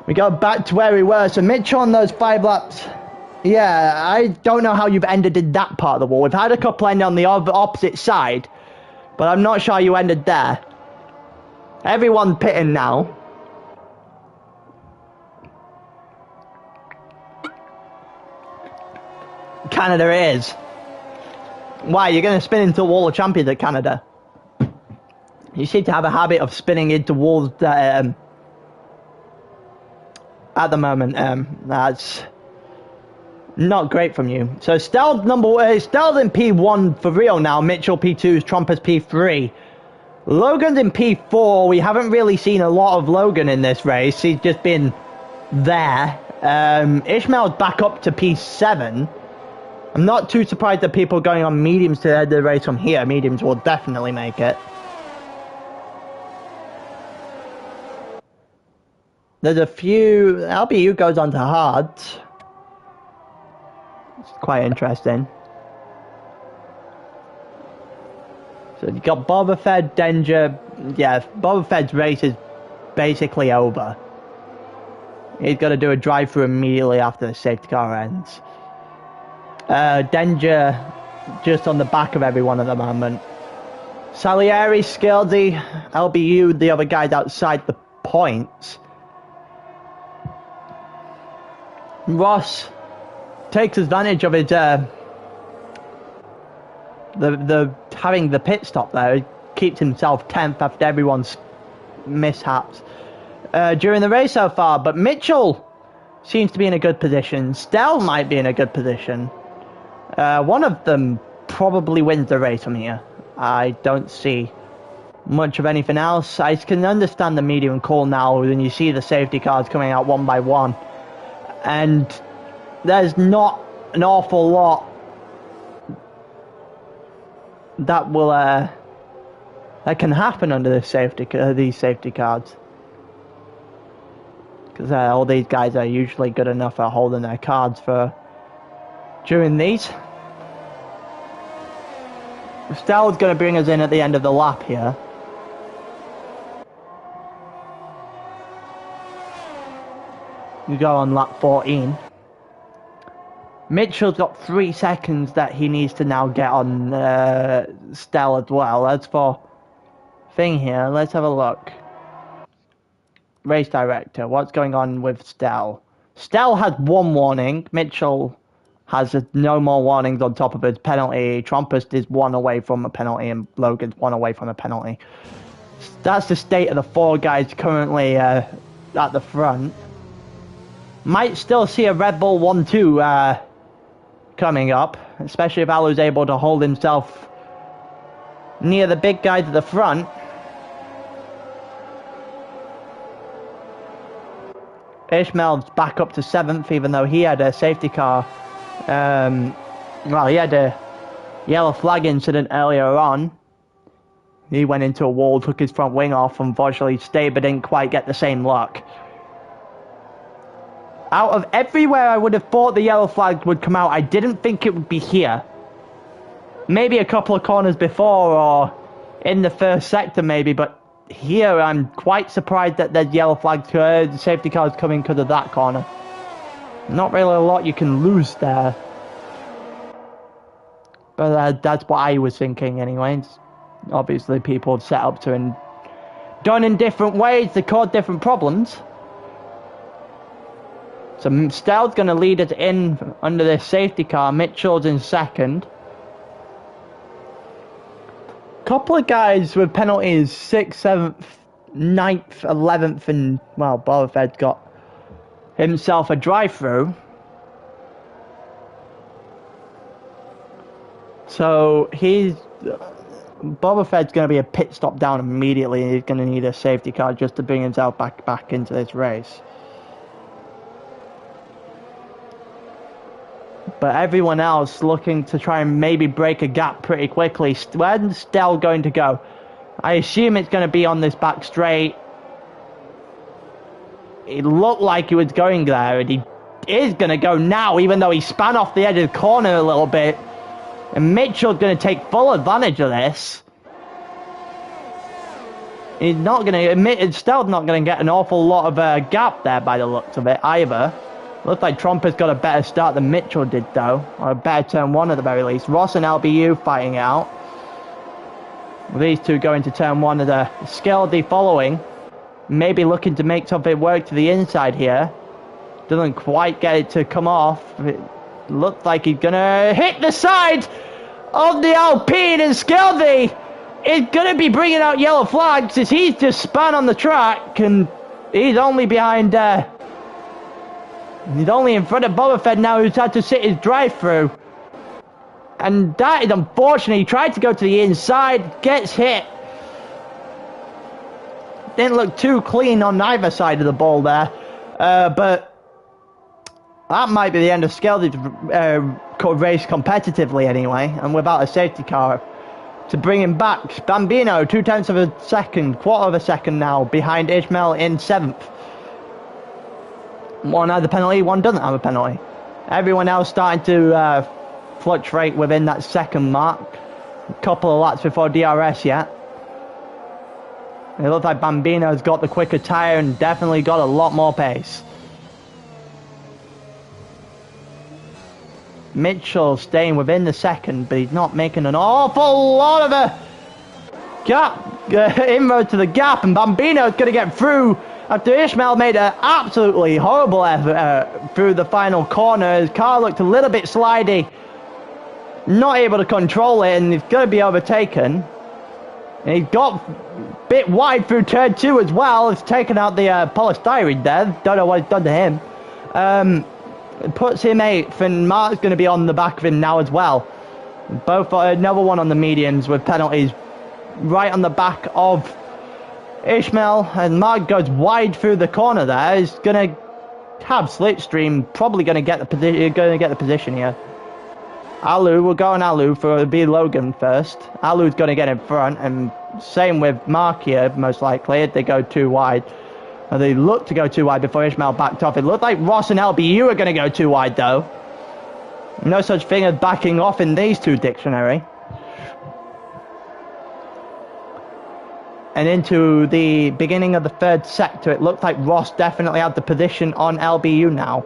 we go back to where we were. So Mitchell on those 5 laps. Yeah, I don't know how you've ended in that part of the wall. We've had a couple end on the opposite side, but I'm not sure you ended there. Everyone pitting now. Canada it is. Why, you're going to spin into a wall of champions at Canada? You seem to have a habit of spinning into walls that, at the moment. That's not great from you. So Stella's in P1 for real now. Mitchell P2, Trumpers P3. Logan's in P4. We haven't really seen a lot of Logan in this race. He's just been there. Ishmael's back up to P7. I'm not too surprised that people going on mediums to head the race from here. Mediums will definitely make it. There's a few... LBU goes on to hards. It's quite interesting. So you got Boba Fett, Denja... Yeah, Boba Fett's race is basically over. He's got to do a drive-through immediately after the safety car ends. Denja just on the back of everyone at the moment. Salieri, Skildy, LBU, the other guys outside the points. Ross takes advantage of his having the pit stop there. He keeps himself 10th after everyone's mishaps during the race so far. But Mitchell seems to be in a good position. Stell might be in a good position. One of them probably wins the race from here. I don't see much of anything else. I can understand the medium call now when you see the safety cars coming out one by one. And there's not an awful lot that will that can happen under this these safety cards, because all these guys are usually good enough at holding their cards for during these. Stell's going to bring us in at the end of the lap here. We go on lap 14. Mitchell's got 3 seconds that he needs to now get on Stell as well. As for thing here, let's have a look. Race director, what's going on with Stell? Stell has 1 warning. Mitchell has no more warnings on top of his penalty. Trumpist is 1 away from a penalty, and Logan's 1 away from a penalty. That's the state of the 4 guys currently at the front. Might still see a Red Bull 1-2 coming up, especially if Alu's able to hold himself near the big guys at the front. Ishmael's back up to 7th, even though he had a safety car. Well, he had a yellow flag incident earlier on. He went into a wall, took his front wing off, unfortunately stayed, but didn't quite get the same luck. Out of everywhere I would have thought the yellow flag would come out, I didn't think it would be here. Maybe a couple of corners before, or in the first sector maybe, but here I'm quite surprised that there's yellow flags, safety cars coming because of that corner. Not really a lot you can lose there. But that's what I was thinking anyways. Obviously people set up to and done in different ways to cause different problems. So Stell's going to lead us in under this safety car. Mitchell's in second. Couple of guys with penalties, 6th, 7th, 9th, 11th, and, well, Boba Fett's got himself a drive-through. So Boba Fett's going to be a pit stop down immediately, and he's going to need a safety car just to bring himself back into this race. But everyone else looking to try and maybe break a gap pretty quickly. Where's Stell going to go? I assume it's going to be on this back straight. It looked like he was going there, and he is going to go now, even though he span off the edge of the corner a little bit. And Mitchell's going to take full advantage of this. He's not going to admit, Stell's not going to get an awful lot of gap there by the looks of it either. Looks like Trumper's got a better start than Mitchell did though, or a better turn one at the very least. Ross and LBU fighting out. These two going to turn one of the Skeldy following. Maybe looking to make something work to the inside here. Doesn't quite get it to come off. It looks like he's gonna hit the side of the Alpine, and Skeldy is gonna be bringing out yellow flags as he's just spun on the track, and he's only behind he's only in front of Boba Fett now, who's had to sit his drive-through. And that is unfortunate. He tried to go to the inside, gets hit. Didn't look too clean on either side of the ball there. But that might be the end of Skeldy's race competitively anyway, and without a safety car to bring him back. Bambino, 0.2 of a second, quarter of a second now, behind Ishmael in 7th. One has a penalty, one doesn't have a penalty. Everyone else starting to fluctuate within that second mark. A couple of laps before DRS yet. It looks like Bambino's got the quicker tyre and definitely got a lot more pace. Mitchell staying within the second, but he's not making an awful lot of a gap, inroad to the gap, and Bambino's going to get through after Ishmael made an absolutely horrible effort through the final corner. His car looked a little bit slidey, not able to control it, and he's going to be overtaken. And he got a bit wide through turn 2 as well. It's taken out the polystyrene there. Don't know what it's done to him. It puts him 8th, and Mark's going to be on the back of him now as well. Both another one on the mediums with penalties right on the back of Ishmael, and Mark goes wide through the corner there. He's going to have slipstream, probably going to get the position here. Alu, we'll go on Alu for B Logan first. Alu's going to get in front, and same with Mark here, most likely. They go too wide. They looked to go too wide before Ishmael backed off. It looked like Ross and LBU are going to go too wide though. No such thing as backing off in these two dictionary. And into the beginning of the third sector, it looked like Ross definitely had the position on LBU now.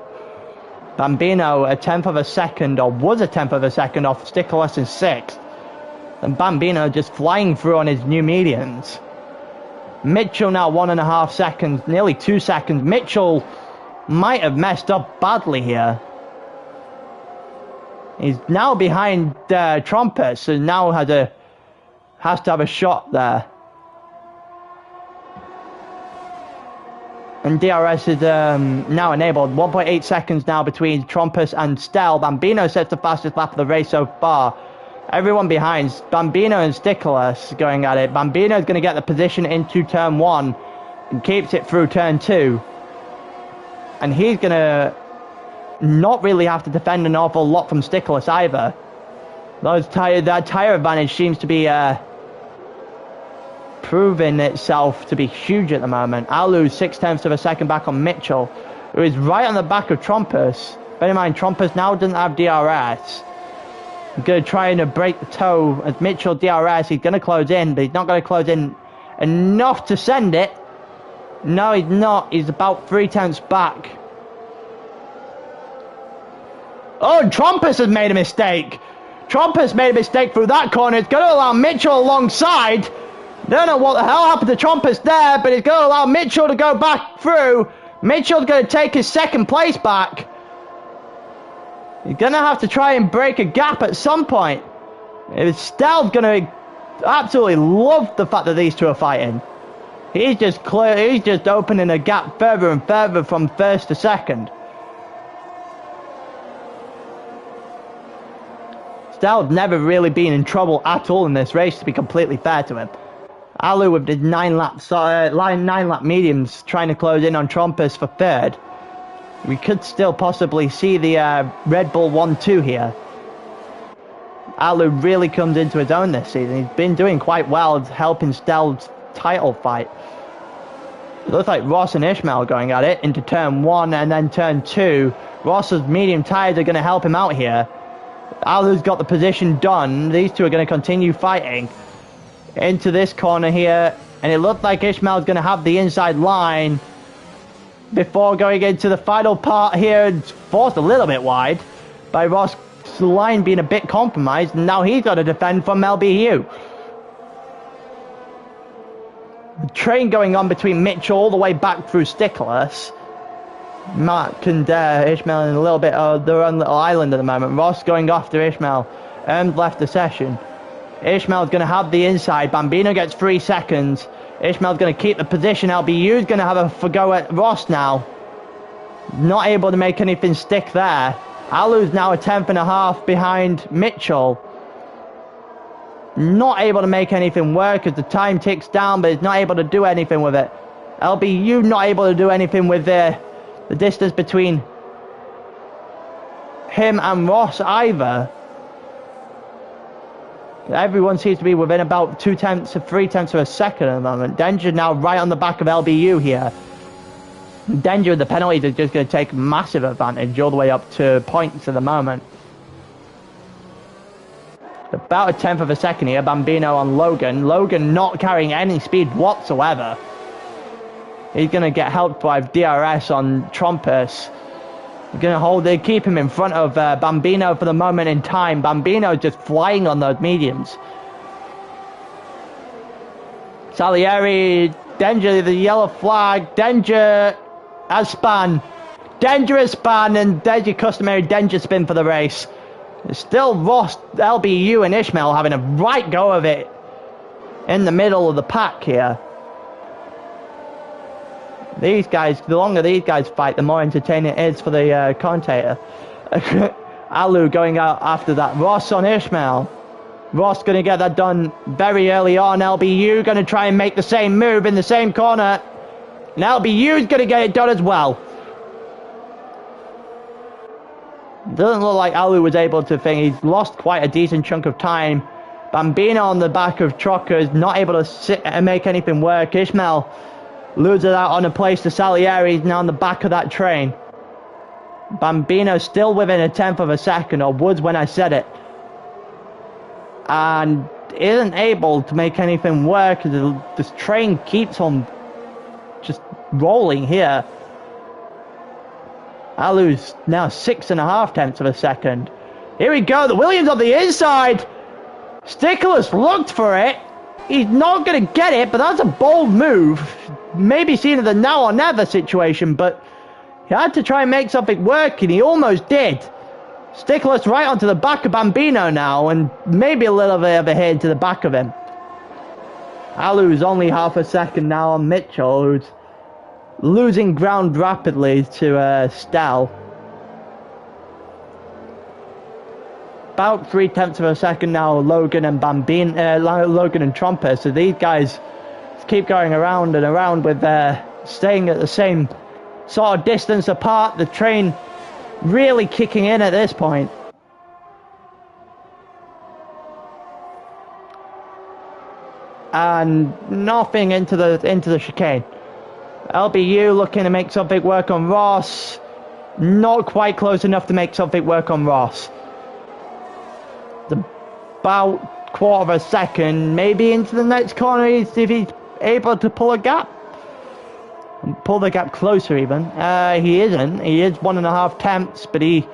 Bambino a 10th of a second, or was a 10th of a second off Stickless in 6th. And Bambino just flying through on his new medians. Mitchell now 1.5 seconds, nearly 2 seconds. Mitchell might have messed up badly here. He's now behind Trumpet, so now has to have a shot there. And DRS is now enabled. 1.8 seconds now between Trumpus and Stell. Bambino sets the fastest lap of the race so far. Everyone behind. Bambino and Stickless going at it. Bambino is going to get the position into turn 1 and keeps it through turn 2. And he's going to not really have to defend an awful lot from Stickless either. That tyre advantage seems to be proving itself to be huge at the moment. Alu 0.6 of a second back on Mitchell, who is right on the back of Trumpus. Bear in mind, Trumpus now doesn't have DRS. He's going to try and break the toe as Mitchell DRS. He's going to close in, but he's not going to close in enough to send it. No, he's not. He's about 0.3 back. Oh, and Trumpus has made a mistake. Trumpus made a mistake through that corner. It's going to allow Mitchell alongside. Don't know what the hell happened to Trumpus there, but it's going to allow Mitchell to go back through. Mitchell's going to take his second place back. He's going to have to try and break a gap at some point. Stell's going to absolutely love the fact that these two are fighting. He's just opening a gap further and further from first to second. Stell's never really been in trouble at all in this race, to be completely fair to him. Alu with the 9 lap mediums trying to close in on Trumpus for third. We could still possibly see the Red Bull 1-2 here. Alu really comes into his own this season. He's been doing quite well helping Stell's title fight. It looks like Ross and Ishmael going at it into turn 1 and then turn 2. Ross's medium tyres are going to help him out here. Alu's got the position done. These two are going to continue fighting into this corner here, and it looked like Ishmael's going to have the inside line before going into the final part here. It's forced a little bit wide by Ross' line being a bit compromised, and now he's got to defend from LBU. The train going on between Mitchell all the way back through Stickless. Mark and Ishmael in a little bit of their own little island at the moment. Ross going after Ishmael. Left the session. Ishmael's going to have the inside. Bambino gets 3 seconds. Ishmael's going to keep the position. LBU's going to have a go at Ross now. Not able to make anything stick there. Alu's now a 10th and a half behind Mitchell. Not able to make anything work as the time ticks down, but he's not able to do anything with it. LBU not able to do anything with the distance between him and Ross either. Everyone seems to be within about 3 tenths of a second at the moment. Denja now right on the back of LBU here. Denja with the penalties is just going to take massive advantage all the way up to points at the moment. About a 10th of a second here. Bambino on Logan. Logan not carrying any speed whatsoever. He's going to get helped by DRS on Trumpus. Going to keep him in front of Bambino for the moment in time. Bambino just flying on those mediums. Salieri, Denja, the yellow flag. Denja has span. Dangerous span, and there's your customary Denja spin for the race. It's still Ross, LBU and Ishmael having a right go of it in the middle of the pack here. These guys, the longer these guys fight, the more entertaining it is for the commentator. Alu going out after that. Ross on Ishmael. Ross going to get that done very early on. LBU going to try and make the same move in the same corner. And LBU's going to get it done as well. Doesn't look like Alu was able to think. He's lost quite a decent chunk of time. Bambino on the back of Trocker is not able to sit and make anything work. Ishmael loses out on a place to Salieri. He's now on the back of that train. Bambino still within a 10th of a second, or was when I said it. And isn't able to make anything work. This train keeps on just rolling here. Alu's now 6.5 tenths of a second. Here we go, the Williams on the inside. Stickless looked for it. He's not going to get it, but that's a bold move. Maybe seen as a now or never situation, but he had to try and make something work, and he almost did. Stickless right onto the back of Bambino now, and maybe a little bit of a hit to the back of him. Alu's only half a second now on Mitchell, who's losing ground rapidly to Stell. About 3 tenths of a second now, Logan and Logan and Trumpus. So these guys keep going around and around with staying at the same sort of distance apart. The train really kicking in at this point. And nothing into the chicane. LBU looking to make something work on Ross. Not quite close enough to make something work on Ross. About 1/4 of a second, maybe into the next corner, if he's able to pull a gap. Pull the gap closer even. He isn't. He is 1.5 tenths, but he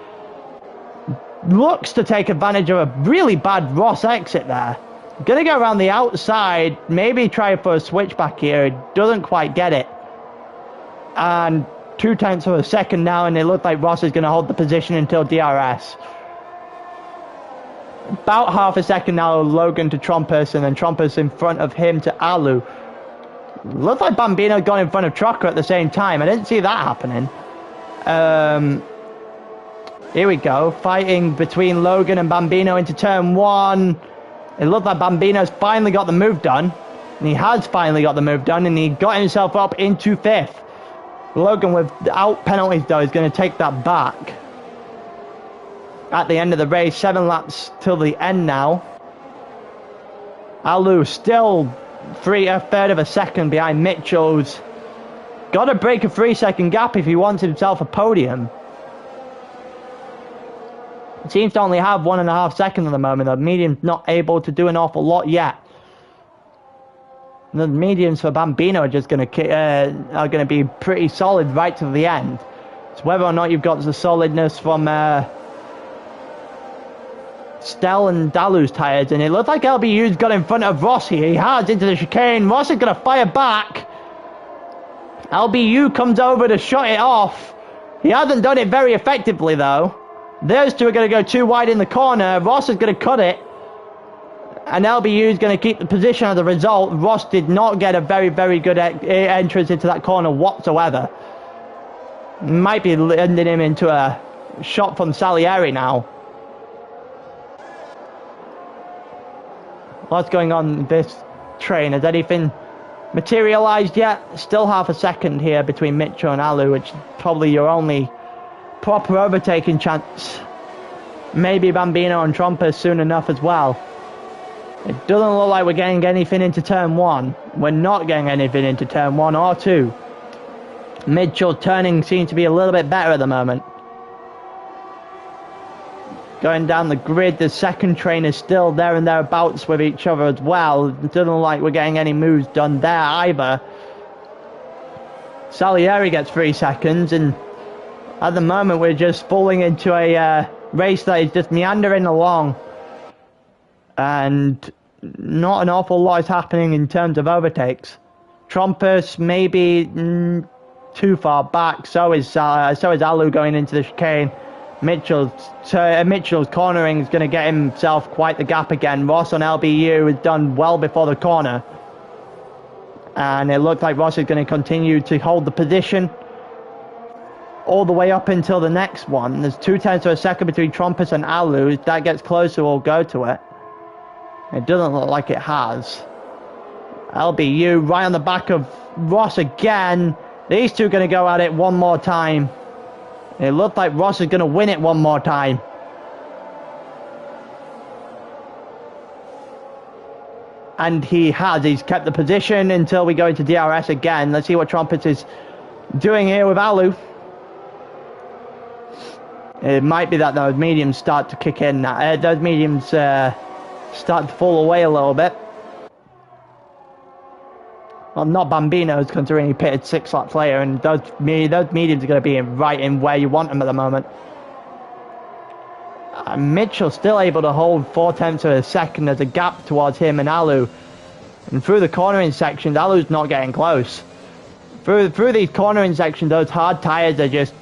looks to take advantage of a really bad Ross exit there. Gonna go around the outside, maybe try for a switchback here. He doesn't quite get it. And 2 tenths of a second now, and it looked like Ross is going to hold the position until DRS. About half a second now, Logan to Trumpus, and then Trumpus in front of him to Alu. Looked like Bambino got in front of Trucker at the same time. I didn't see that happening. Here we go. Fighting between Logan and Bambino into turn 1. It looked like Bambino's finally got the move done. And he has finally got the move done. And he got himself up into 5th. Logan, without penalties, though, is going to take that back. At the end of the race, 7 laps till the end now. Alu still a third of a second behind Mitchell's. Got to break a 3-second gap if he wants himself a podium. Seems to only have 1.5 seconds at the moment. The medium's not able to do an awful lot yet. The mediums for Bambino are just going to be pretty solid right to the end. It's whether or not you've got the solidness from Stell and Dalu's tyres, and it looks like LBU's got in front of Rossi. He has into the chicane. Rossi's going to fire back. LBU comes over to shut it off. He hasn't done it very effectively though. Those two are going to go too wide in the corner. Ross is going to cut it. And LBU is going to keep the position as a result. Ross did not get a very, very good entrance into that corner whatsoever. Might be ending him into a shot from Salieri now. What's going on in this train? Has anything materialized yet? Still half a second here between Mitchell and Alu, which is probably your only proper overtaking chance. Maybe Bambino and Trompa soon enough as well. It doesn't look like we're getting anything into turn 1. We're not getting anything into turn 1 or 2. Mitchell turning seems to be a little bit better at the moment. Going down the grid, the second train is still there and thereabouts with each other as well. It doesn't look like we're getting any moves done there either. Salieri gets 3 seconds, and at the moment we're just falling into a race that is just meandering along. And not an awful lot is happening in terms of overtakes. Trumpus maybe too far back. So is Alu going into the chicane. Mitchell's cornering is going to get himself quite the gap again. Ross on LBU has done well before the corner. And it looks like Ross is going to continue to hold the position all the way up until the next one. There's 0.2 of a second between Trumpus and Alu. If that gets closer, we'll go to it. It doesn't look like it has. LBU right on the back of Ross again. These two are going to go at it one more time. It looked like Ross is going to win it one more time. And he has. He's kept the position until we go into DRS again. Let's see what Trumpet is doing here with Alu. It might be that those mediums start to kick in. Those mediums start to fall away a little bit. Well, not Bambino's, considering he pitted 6 laps later, and those mediums are going to be right in where you want them at the moment. Mitchell still able to hold 0.4 of a second. There's a gap towards him and Alu. And through the cornering sections, Alu's not getting close. Through these cornering sections, those hard tyres are just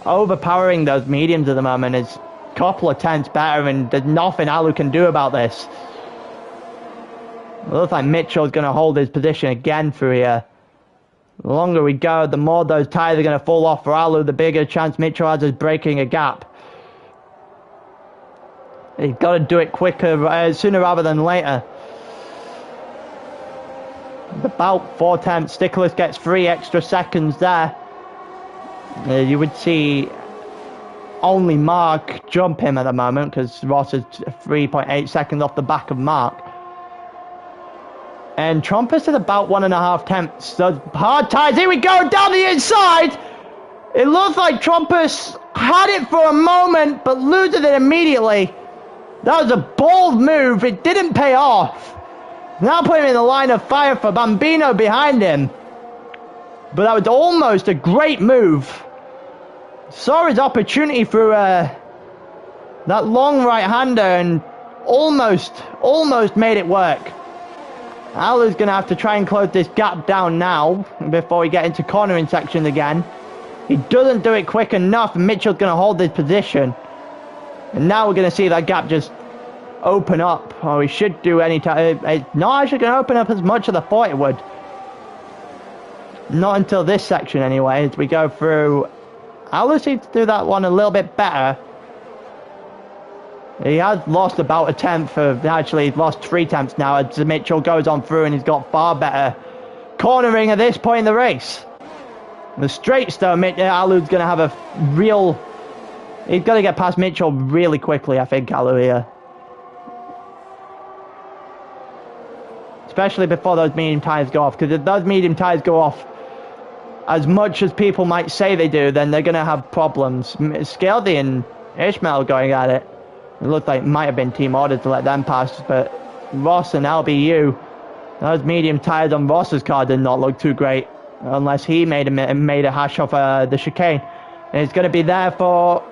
overpowering those mediums at the moment. It's a couple of tenths better, and there's nothing Alu can do about this. It looks like Mitchell's going to hold his position again through here. The longer we go, the more those tyres are going to fall off for Alu, the bigger chance Mitchell has of breaking a gap. He's got to do it quicker, sooner rather than later. About 0.4. Stickless gets 3 extra seconds there. You would see only Mark jump him at the moment, because Ross is 3.8 seconds off the back of Mark. And Trumpus is about 1.5. Those hard tyres. Here we go, down the inside. It looks like Trumpus had it for a moment, but loses it immediately. That was a bold move. It didn't pay off. Now put him in the line of fire for Bambino behind him. But that was almost a great move. Saw his opportunity through that long right-hander and almost made it work. Alu's going to have to try and close this gap down now before we get into cornering section again. He doesn't do it quick enough, and Mitchell's going to hold his position. And now we're going to see that gap just open up. Or we should do any time. It's not actually going to open up as much as I thought it would. Not until this section anyway, as we go through. Alu seems to do that one a little bit better. He has lost about a tenth actually he's lost 3 tenths now as Mitchell goes on through, and he's got far better cornering at this point in the race. The straights though, Alu's going to have a real... He's got to get past Mitchell really quickly, I think, Alu here. Especially before those medium tyres go off, because if those medium tyres go off as much as people might say they do, then they're going to have problems. Scaldy and Ishmael going at it. It looked like it might have been team ordered to let them pass, but Ross and LBU, those medium tyres on Ross's car did not look too great, unless he made a hash of the chicane. And it's going to be there for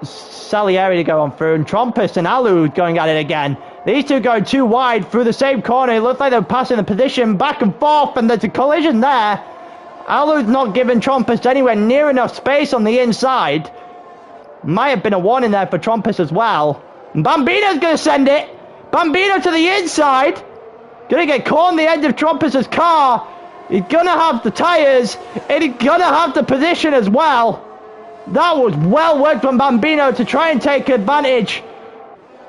Salieri to go on through, and Trompus and Alu going at it again. These two going too wide through the same corner. It looks like they're passing the position back and forth, and there's a collision there. Alu's not giving Trompus anywhere near enough space on the inside. Might have been a warning there for Trompus as well. And Bambino's going to send it. Bambino to the inside. Going to get caught on the end of Trompus' car. He's going to have the tyres, and he's going to have the position as well. That was well worked from Bambino to try and take advantage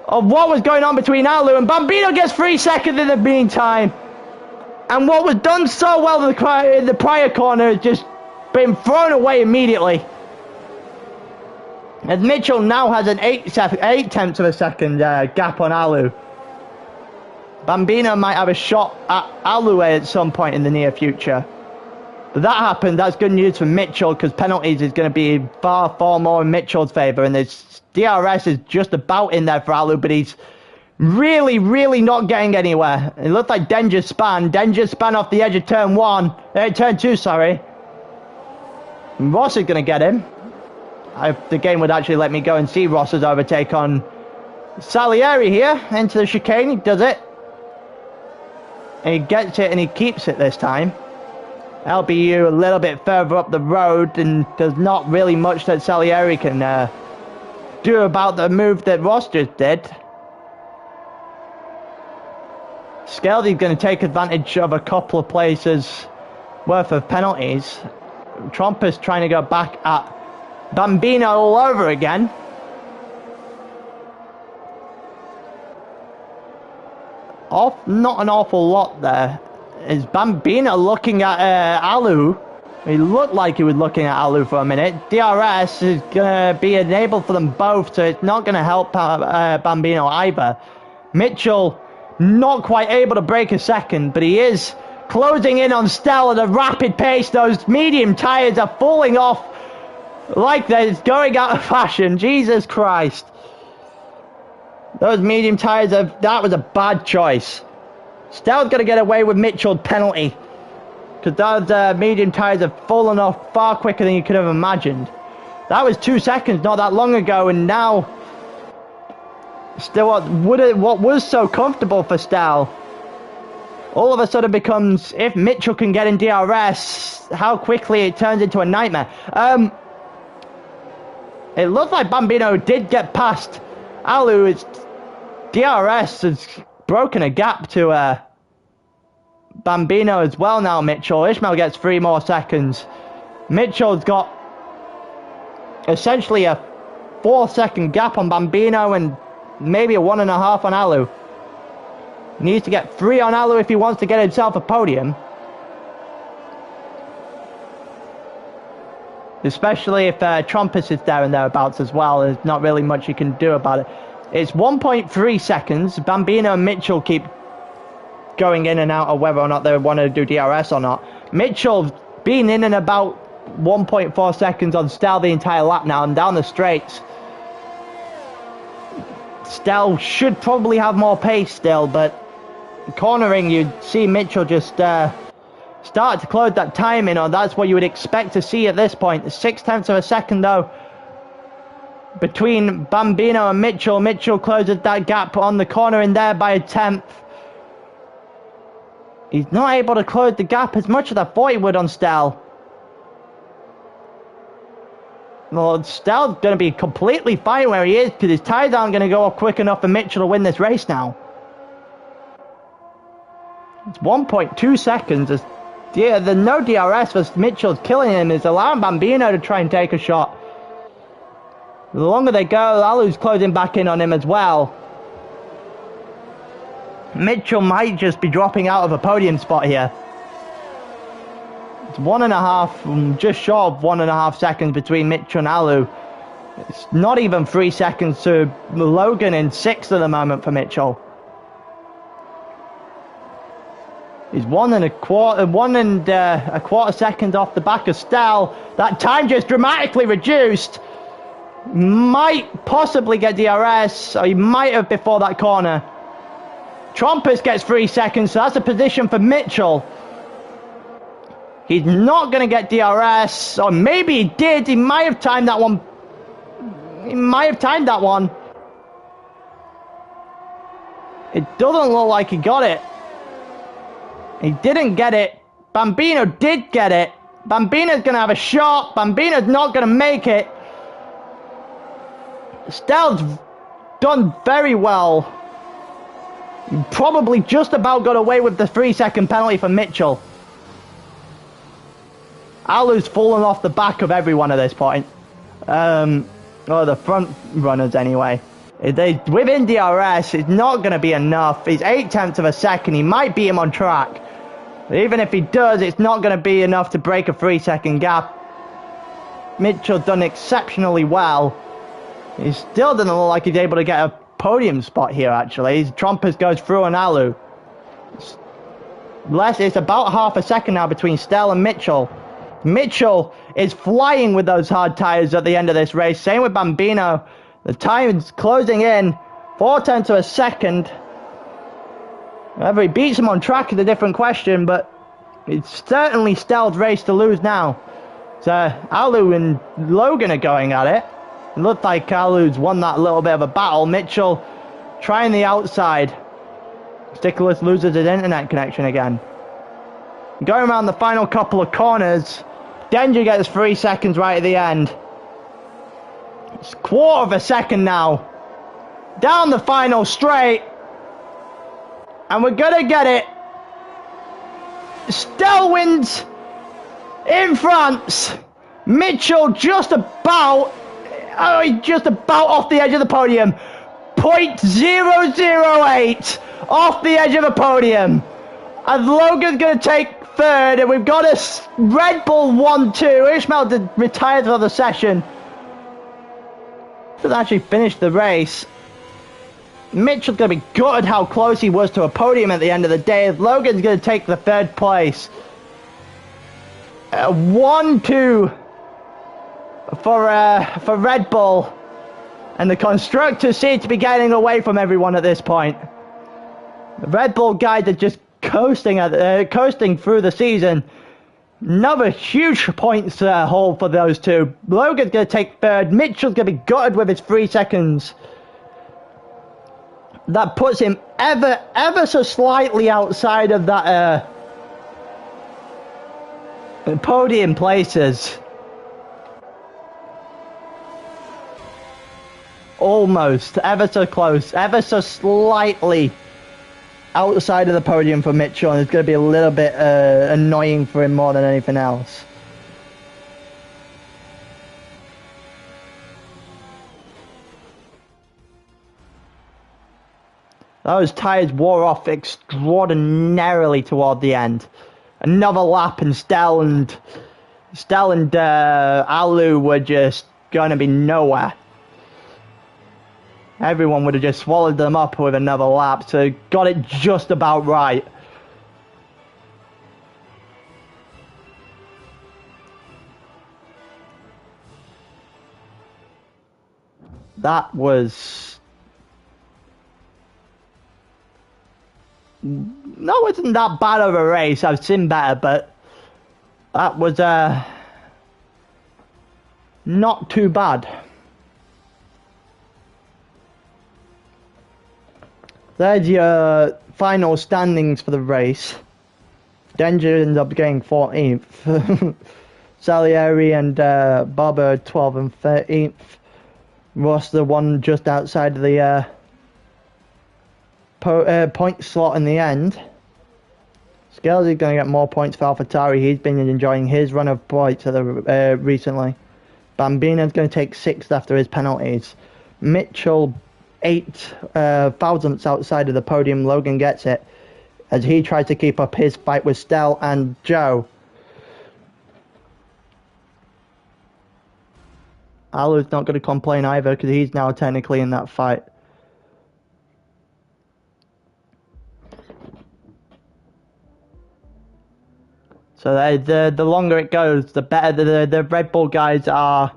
of what was going on between Alu, and Bambino gets 3 seconds in the meantime. And what was done so well in the prior corner has just been thrown away immediately. As Mitchell now has an 8 tenths of a second gap on Alu. Bambino might have a shot at Alu at some point in the near future. But that happened, that's good news for Mitchell, because penalties is going to be far, far more in Mitchell's favour. And this DRS is just about in there for Alu, but he's really, really not getting anywhere. It looked like Denja span off the edge of turn 2, sorry. And Ross is going to get him. If the game would actually let me go and see Ross's overtake on Salieri here into the chicane. He does it. And he gets it and he keeps it this time. LBU a little bit further up the road, and there's not really much that Salieri can do about the move that Ross just did. Scaldy's going to take advantage of a couple of places worth of penalties. Trompus trying to go back at Bambino all over again. Not an awful lot there. Is Bambino looking at Alu? He looked like he was looking at Alu for a minute. DRS is going to be enabled for them both, so it's not going to help Bambino either. Mitchell not quite able to break a second, but he is closing in on Stell at a rapid pace. Those medium tyres are falling off like they're going out of fashion. Jesus Christ. Those medium tyres, that was a bad choice. Stell's going to get away with Mitchell's penalty, because those medium tyres have fallen off far quicker than you could have imagined. That was 2 seconds not that long ago, and now still what was so comfortable for Stell all of a sudden becomes, if Mitchell can get in DRS, how quickly it turns into a nightmare. It looked like Bambino did get past Alu. It's DRS has broken a gap to Bambino as well now, Mitchell. Ishmael gets 3 more seconds. Mitchell's got essentially a 4-second gap on Bambino and maybe a 1.5 on Alu. He needs to get 3 on Alu if he wants to get himself a podium. Especially if Trompus is there and thereabouts as well. There's not really much you can do about it. It's 1.3 seconds. Bambino and Mitchell keep going in and out of whether or not they want to do DRS or not. Mitchell's been in and about 1.4 seconds on Stell the entire lap now, and down the straights. Stell should probably have more pace still, but cornering, you see Mitchell just start to close that time in, or that's what you would expect to see at this point. 6 tenths of a second though between Bambino and Mitchell. Mitchell closes that gap on the corner in there by a 1/10. He's not able to close the gap as much as I thought he would on Stell. Well, Stell's going to be completely fine where he is, because his tyres aren't going to go off quick enough for Mitchell to win this race now. It's 1.2 seconds as Yeah, the no DRS was Mitchell's killing him, is allowing Bambino to try and take a shot. The longer they go, Alu's closing back in on him as well. Mitchell might just be dropping out of a podium spot here. It's 1.5, just short of 1.5 seconds between Mitchell and Alu. It's not even 3 seconds to Logan in 6th at the moment for Mitchell. He's 1.25 seconds off the back of Stell. That time just dramatically reduced. Might possibly get DRS, or he might have before that corner. Trompus gets 3 seconds, so that's a position for Mitchell. He's not going to get DRS, or maybe he did. He might have timed that one. He might have timed that one. It doesn't look like he got it. He didn't get it. Bambino did get it. Bambino's going to have a shot. Bambino's not going to make it. Stell's done very well. Probably just about got away with the 3-second penalty for Mitchell. Alu's fallen off the back of everyone at this point. Or the front runners anyway. Within DRS, it's not going to be enough. He's 0.8 of a second. He might beat him on track. Even if he does, it's not going to be enough to break a 3-second gap. Mitchell done exceptionally well. He still doesn't look like he's able to get a podium spot here, actually. Trompus goes through on Alu. It's about half a second now between Stell and Mitchell. Mitchell is flying with those hard tyres at the end of this race. Same with Bambino. The time's closing in. 0.4 of a second. Whether he beats him on track is a different question, but it's certainly Stell's race to lose now. So Alu and Logan are going at it. It looked like Alu's won that little bit of a battle. Mitchell trying the outside. Stickles loses his internet connection again. Going around the final couple of corners. Denja gets 3 seconds right at the end. It's 1/4 of a second now. Down the final straight. And we're gonna get it. Stell wins in France. Mitchell just about off the edge of the podium. 0.008 off the edge of the podium. And Logan's going to take 3rd, and we've got a Red Bull 1-2. Ishmael retired for the session. Doesn't actually finish the race. Mitchell's going to be gutted how close he was to a podium at the end of the day. Logan's going to take the 3rd place. 1-2 for Red Bull. And the constructors seem to be getting away from everyone at this point. The Red Bull guys are just coasting through the season. Another huge points haul for those two. Logan's going to take 3rd. Mitchell's going to be gutted with his 3 seconds. That puts him ever so slightly outside of that podium places. Almost, ever so close, ever so slightly outside of the podium for Mitchell, and it's going to be a little bit annoying for him more than anything else. Those tyres wore off extraordinarily toward the end. Another lap, and Stell and Alu were just going to be nowhere. Everyone would have just swallowed them up with another lap, so got it just about right. That was... No, it wasn't that bad of a race. I've seen better, but that was not too bad. There's your final standings for the race. Denja ends up getting 14th. Salieri and Barber 12th and 13th. Ross the one just outside of the point slot in the end. Scalesy going to get more points for AlphaTauri. He's been enjoying his run of points recently. Bambina's going to take 6th after his penalties. Mitchell, 8 thousandths outside of the podium. Logan gets it as he tries to keep up his fight with Stel and Joe. Alu's not going to complain either because he's now technically in that fight. So the longer it goes, the better the Red Bull guys are.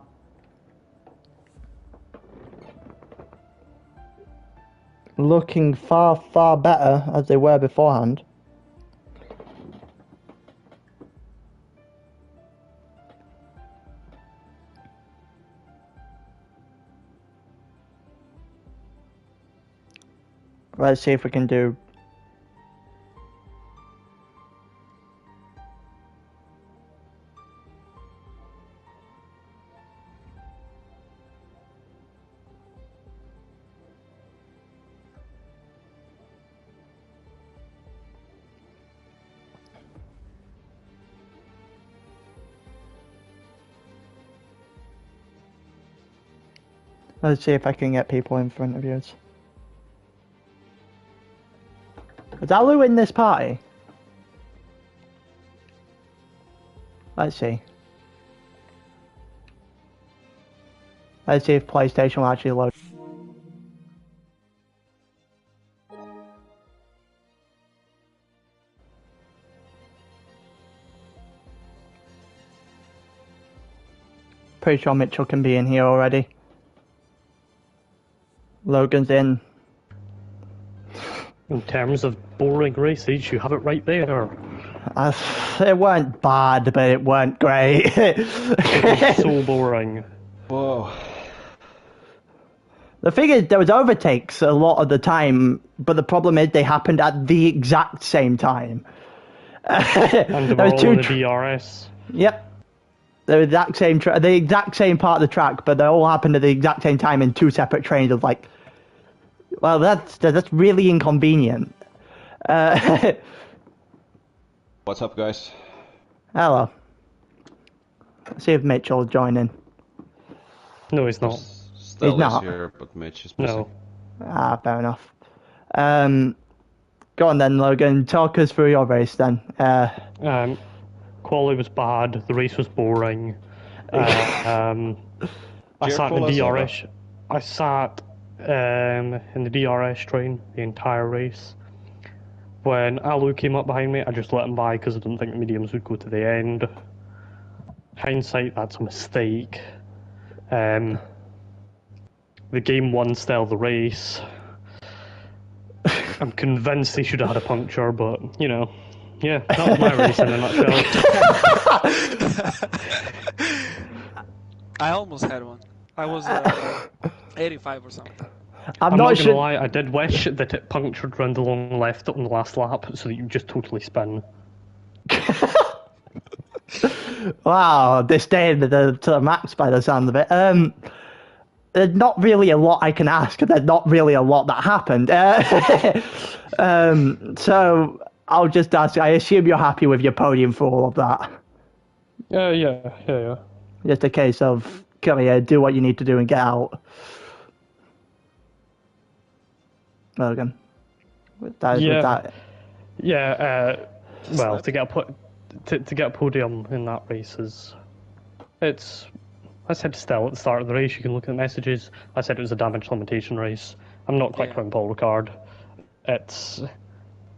Looking far better as they were beforehand. Let's see if we can do. Let's see if I can get people in for interviews. Is Alu in this party? Let's see. Let's see if PlayStation will actually load. Pretty sure Mitchell can be in here already. Logan's in. In terms of boring races, you have it right there. It weren't bad, but it weren't great. It was so boring. Whoa. The thing is, there was overtakes a lot of the time, but the problem is they happened at the exact same time. And they were all in the DRS. Yep. The exact same part of the track, but they all happened at the exact same time in 2 separate trains. Of like, well, that's really inconvenient. What's up, guys? Hello. Let's see if Mitchell will join in. No, he's not. Still He's not. here, but Mitch is missing. No. Fair enough. Go on then, Logan. Talk us through your race then. Quality was bad. The race was boring. I sat in the DRS. I sat in the DRS train the entire race. When Alu came up behind me, I just let him by because I didn't think the mediums would go to the end. Hindsight, that's a mistake. The game won Stel the race. I'm convinced he should have had a puncture, but, you know. Yeah, that was my race in a nutshell. I almost had one. I was 85 or something. I'm not sure. gonna lie, I did wish that it punctured round the long left on the last lap so that you just totally spin. Wow, disdain to the max by the sound of it. There's not really a lot I can ask. There's not really a lot that happened. So I'll just ask. I assume you're happy with your podium for all of that. Yeah. Just a case of come here, do what you need to do, and get out. Logan. Well, to get a podium in that race is, it's. I said to Stel at the start of the race, you can look at the messages. I said it was a damage limitation race. I'm not quite from Paul Ricard. It's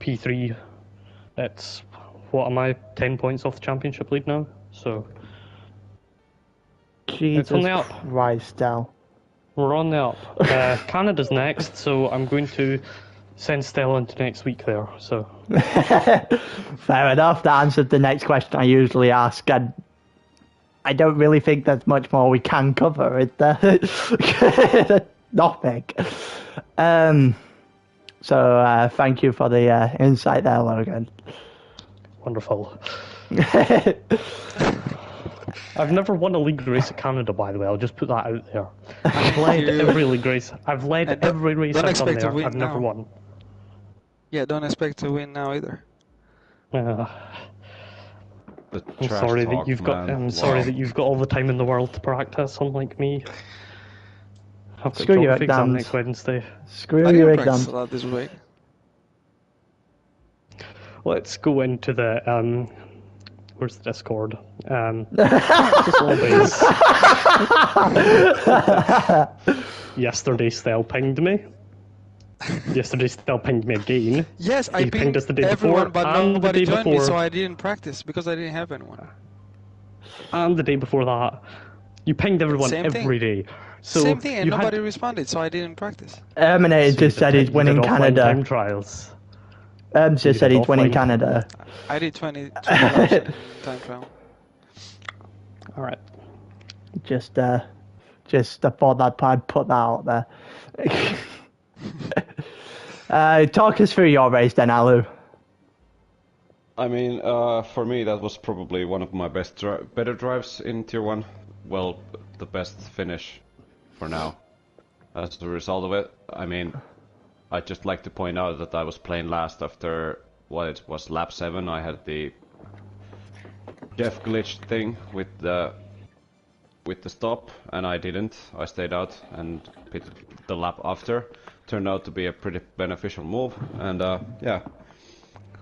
P3. It's, what am I, 10 points off the championship lead now? So, Jesus it's on the up. Christ, Stel. We're on the up. Canada's next, so I'm going to send Stella into next week there. So fair enough. That answered the next question I usually ask. And I don't really think there's much more we can cover. It's nothing. So thank you for the insight there, Logan. Wonderful. I've never won a league race at Canada, by the way. I'll just put that out there. I've led every league race. I've led every race I've done there. I've never won. Yeah, don't expect to win now either. The I'm trash sorry talk, that you've got. man. I'm sorry Wow. that you've got all the time in the world to practice, unlike me. I've got Screw your geography exam exams. next Wednesday. Screw I your didn't practice exams. a lot this week. Let's go into the where's the Discord? Just lobbies. Yesterday, Stel pinged me. Yesterday, Stel pinged me again. Yes, I He pinged us the day everyone, before, but and the nobody day joined me, before, so I didn't practice because I didn't have anyone. and the day before that. You pinged everyone Same thing. every day. So Same thing, and you nobody had responded, so I didn't practice. Terminator just said he's winning offline Canada. time trials. Just You said did he's winning offline. Canada. I did 20 laps in time trial. All right. Just I thought I'd put that out there. Talk us through your race then, Alu. I mean, for me, that was probably one of my better drives in Tier 1. Well, the best finish for now. As a result of it, I mean, I'd just like to point out that I was playing last after, what it was, lap 7. I had the Jeff glitch thing with the stop, and I didn't. I stayed out and pitted the lap after. Turned out to be a pretty beneficial move, and yeah.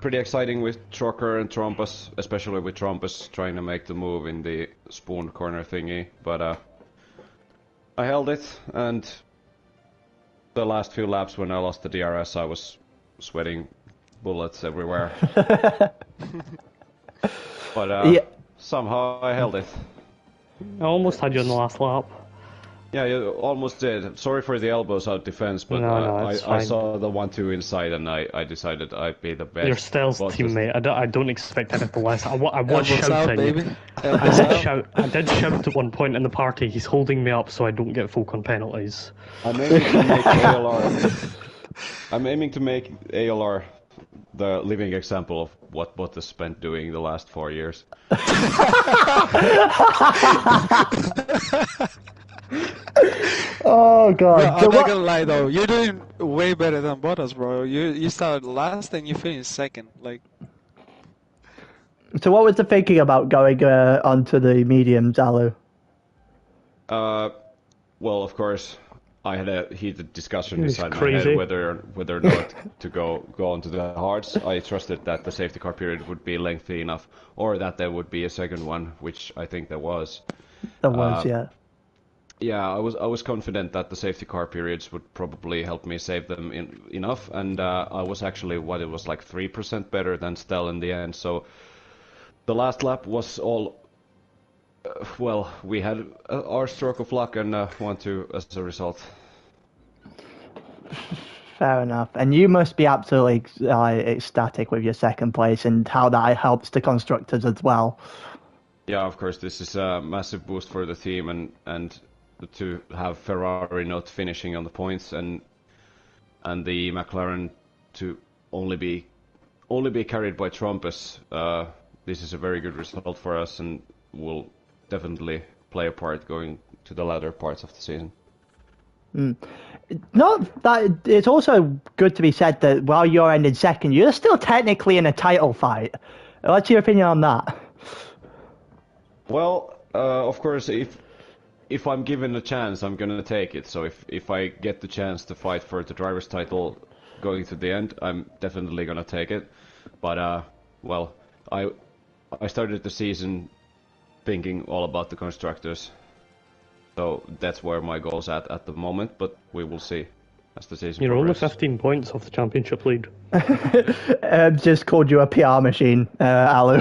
Pretty exciting with Trocker and Trompus, especially with Trompus trying to make the move in the spoon corner thingy, but I held it, and the last few laps when I lost the DRS I was sweating bullets everywhere. But Yeah. somehow I held it. I almost had you on the last lap. Yeah, you almost did. Sorry for the elbows out defense, but No, it's I fine. saw the 1-2 inside and I decided I'd be the best. You're Stel's But teammate. I don't expect anything less. I was Elbows out, shouting. baby. I Elbows out. did shout at one point in the party, he's holding me up so I don't get folk on penalties. I'm aiming to make ALR. I'm aiming to make ALR the living example of what Bottas spent doing the last 4 years. Oh god. Bro, So I'm not what- gonna lie though, you're doing way better than Bottas, bro. You started last and you finished second. Like, So what was the thinking about going onto the mediums, Alu? Well, of course, I had a heated discussion It's inside my crazy. head whether or not to go onto the hards. I trusted that the safety car period would be lengthy enough, or that there would be a second one, which I think there was. There was, yeah. Yeah, I was confident that the safety car periods would probably help me save them enough, and I was actually what it was like 3% better than Stel in the end. So the last lap was all. Well, we had our stroke of luck and 1-2 as a result. Fair enough. And you must be absolutely ecstatic with your second place and how that helps the constructors as well. Yeah, of course, this is a massive boost for the team, and to have Ferrari not finishing on the points and the McLaren to only be carried by Trumpus. This is a very good result for us, and will definitely play a part going to the latter parts of the season. Not that it's also good to be said that while you're ending second, you're still technically in a title fight. What's your opinion on that? Well, of course, if I'm given a chance, I'm gonna take it. So if I get the chance to fight for the driver's title going to the end, I'm definitely gonna take it. But well, I started the season thinking all about the constructors, so that's where my goal's at the moment. But we will see as the season You're only progresses. 15 points off the championship lead. Just called you a PR machine, Alu.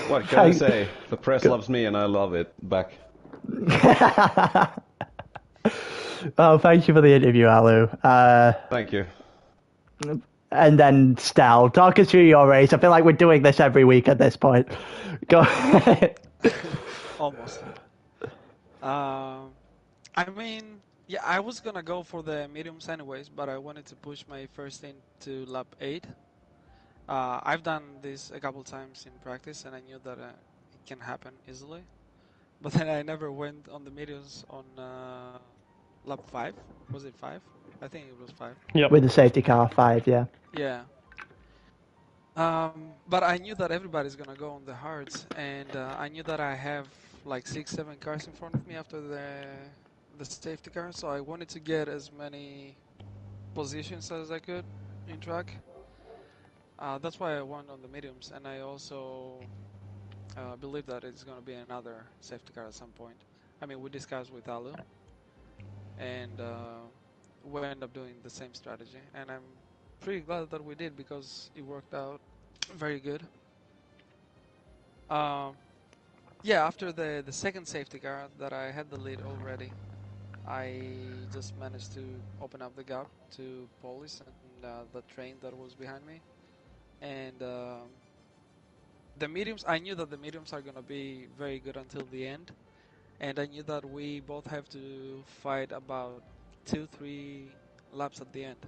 What can I say? The press loves me, and I love it back. Oh, thank you for the interview, Alu. Thank you. And then Stel, talk us through your race. I feel like we're doing this every week at this point. Go ahead. almost. I mean, yeah, I was gonna go for the mediums anyways, but I wanted to push my first in to lap 8. I've done this a couple times in practice, and I knew that it can happen easily. But then I never went on the mediums on lap 5. Was it 5? I think it was 5. Yep. With the safety car, 5, yeah. Yeah. But I knew that everybody's gonna go on the hards, and I knew that I have like 6-7 cars in front of me after the safety car, so I wanted to get as many positions as I could in track. That's why I won on the mediums, and I also believe that it's gonna be another safety car at some point. I mean, we discussed with Alu, and we end up doing the same strategy, and I'm pretty glad that we did because it worked out very good. Yeah, after the second safety car that I had the lead already, I just managed to open up the gap to police and the train that was behind me. And the mediums, I knew that the mediums are gonna be very good until the end, and I knew that we both have to fight about 2-3 laps at the end.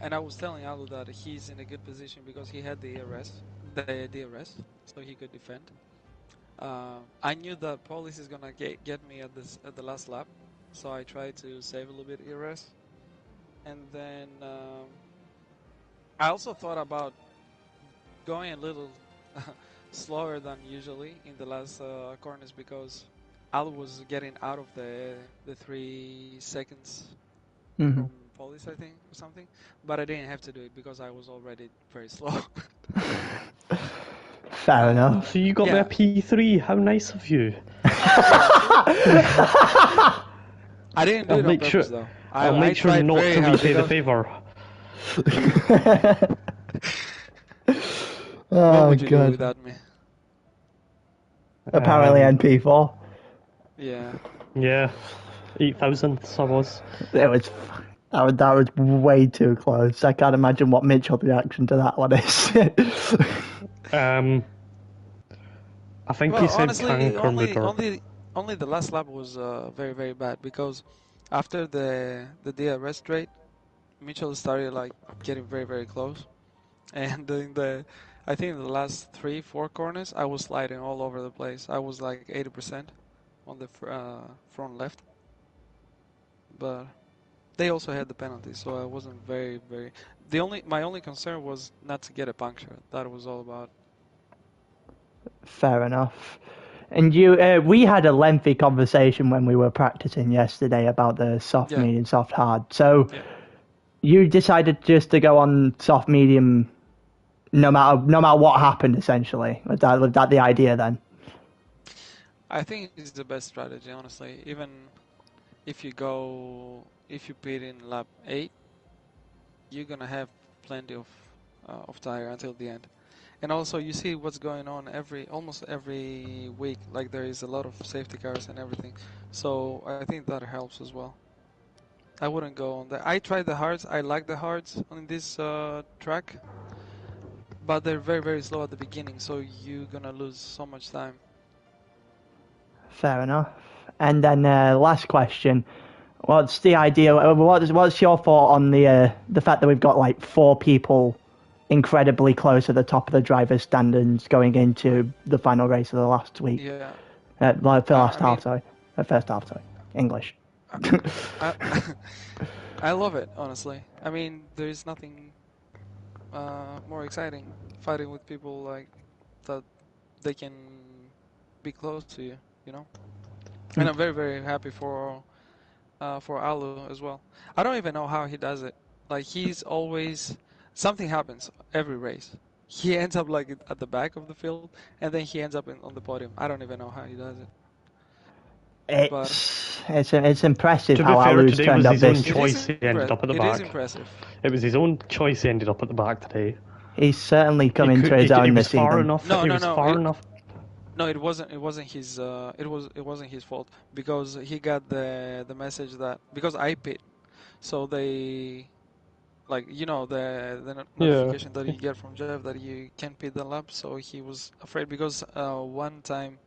And I was telling Alu that he's in a good position because he had the DRS, so he could defend. I knew that police is gonna get me at the last lap, so I tried to save a little bit DRS. And then I also thought about going a little slower than usually in the last corners because Alu was getting out of the 3 seconds from police, I think, or something. But I didn't have to do it because I was already very slow. Fair enough. So you got me a P3. How nice of you. I didn't do it on purpose, though. I'll make sure not to repay the favour. What would you do without me? Apparently NP4. Yeah. Yeah. 8,000th I was. That was way too close. I can't imagine what Mitchell's reaction to that one is. I think well, he said honestly, only the last lap was very, very bad because after the DRS straight, Mitchell started like getting very, very close, and I think in the last 3-4 corners I was sliding all over the place. I was like 80% on the front left, but they also had the penalty, so I wasn't very. My only concern was not to get a puncture. That was all about. Fair enough. And we had a lengthy conversation when we were practicing yesterday about the soft, medium, soft, hard. So you decided just to go on soft, medium, no matter what happened. Essentially, was that the idea then? I think it's the best strategy, honestly. Even if you pit in lap 8, you're gonna have plenty of tire until the end. And also, you see what's going on almost every week. Like there is a lot of safety cars and everything. So I think that helps as well. I wouldn't go on that. I tried the hards. I like the hards on this track, but they're very, very slow at the beginning. So you're gonna lose so much time. Fair enough. And then last question. What's the idea? What's your thought on the fact that we've got like 4 people incredibly close at the top of the driver's standings going into the final race of the last week? Yeah. First half, sorry. English. I love it, honestly. I mean, there's nothing more exciting fighting with people like that. They can be close to you, you know. And I'm very, very happy for Alu as well. I don't even know how he does it. Like he's always something happens every race. He ends up like at the back of the field, and then he ends up on the podium. I don't even know how he does it. It's impressive to how be fair, Alu's today turned was up his this. own choice. He ended up at the back. It is impressive. It was his own choice. He ended up at the back today. He's certainly come into his own this season. Far enough. No, it wasn't his. It wasn't his fault because he got the message that because I pit, so they, like the notification that you get from Jeff that you can't pit the lap. So he was afraid because one time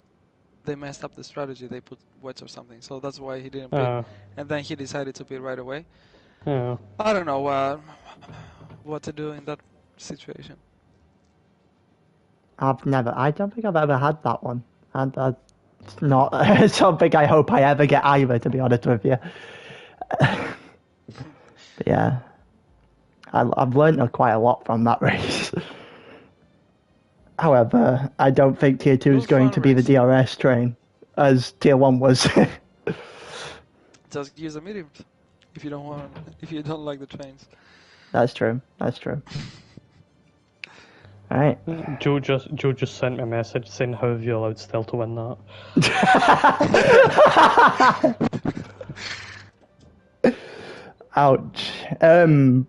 they messed up the strategy. They put wets or something, so that's why he didn't pit. And then he decided to pit right away. I don't know what to do in that situation. I don't think I've ever had that one. And it's not something I hope I ever get either, to be honest with you. But yeah, I've learned quite a lot from that race. However, I don't think Tier 2 is going to be the DRS train, as Tier 1 was. Just use the mediums if you don't like the trains. That's true. Alright. Joe just sent me a message saying how have you allowed Still to win that? Ouch.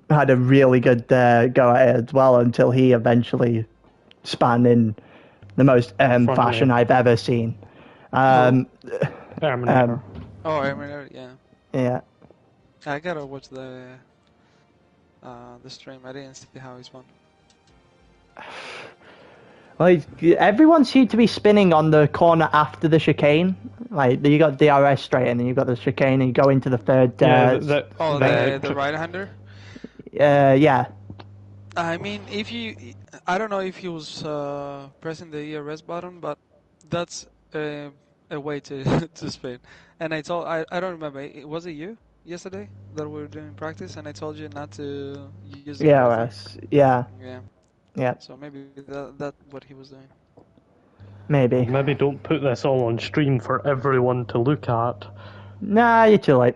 Had a really good go at it as well until he eventually span in the most fashion I've ever seen. Terminator. Terminator, yeah. Yeah. I gotta watch the stream. I didn't see how he's won. Like, everyone seemed to be spinning on the corner after the chicane. Like, you got DRS straight and then you got the chicane and you go into the third... the right-hander? Yeah. I mean, I don't know if he was pressing the ERS button, but that's a way to to spin. And I don't remember, was it you yesterday that we were doing practice and I told you not to use the ERS, yeah. Yeah. So maybe that's what he was doing. Maybe. Maybe don't put this all on stream for everyone to look at. Nah, you're too late.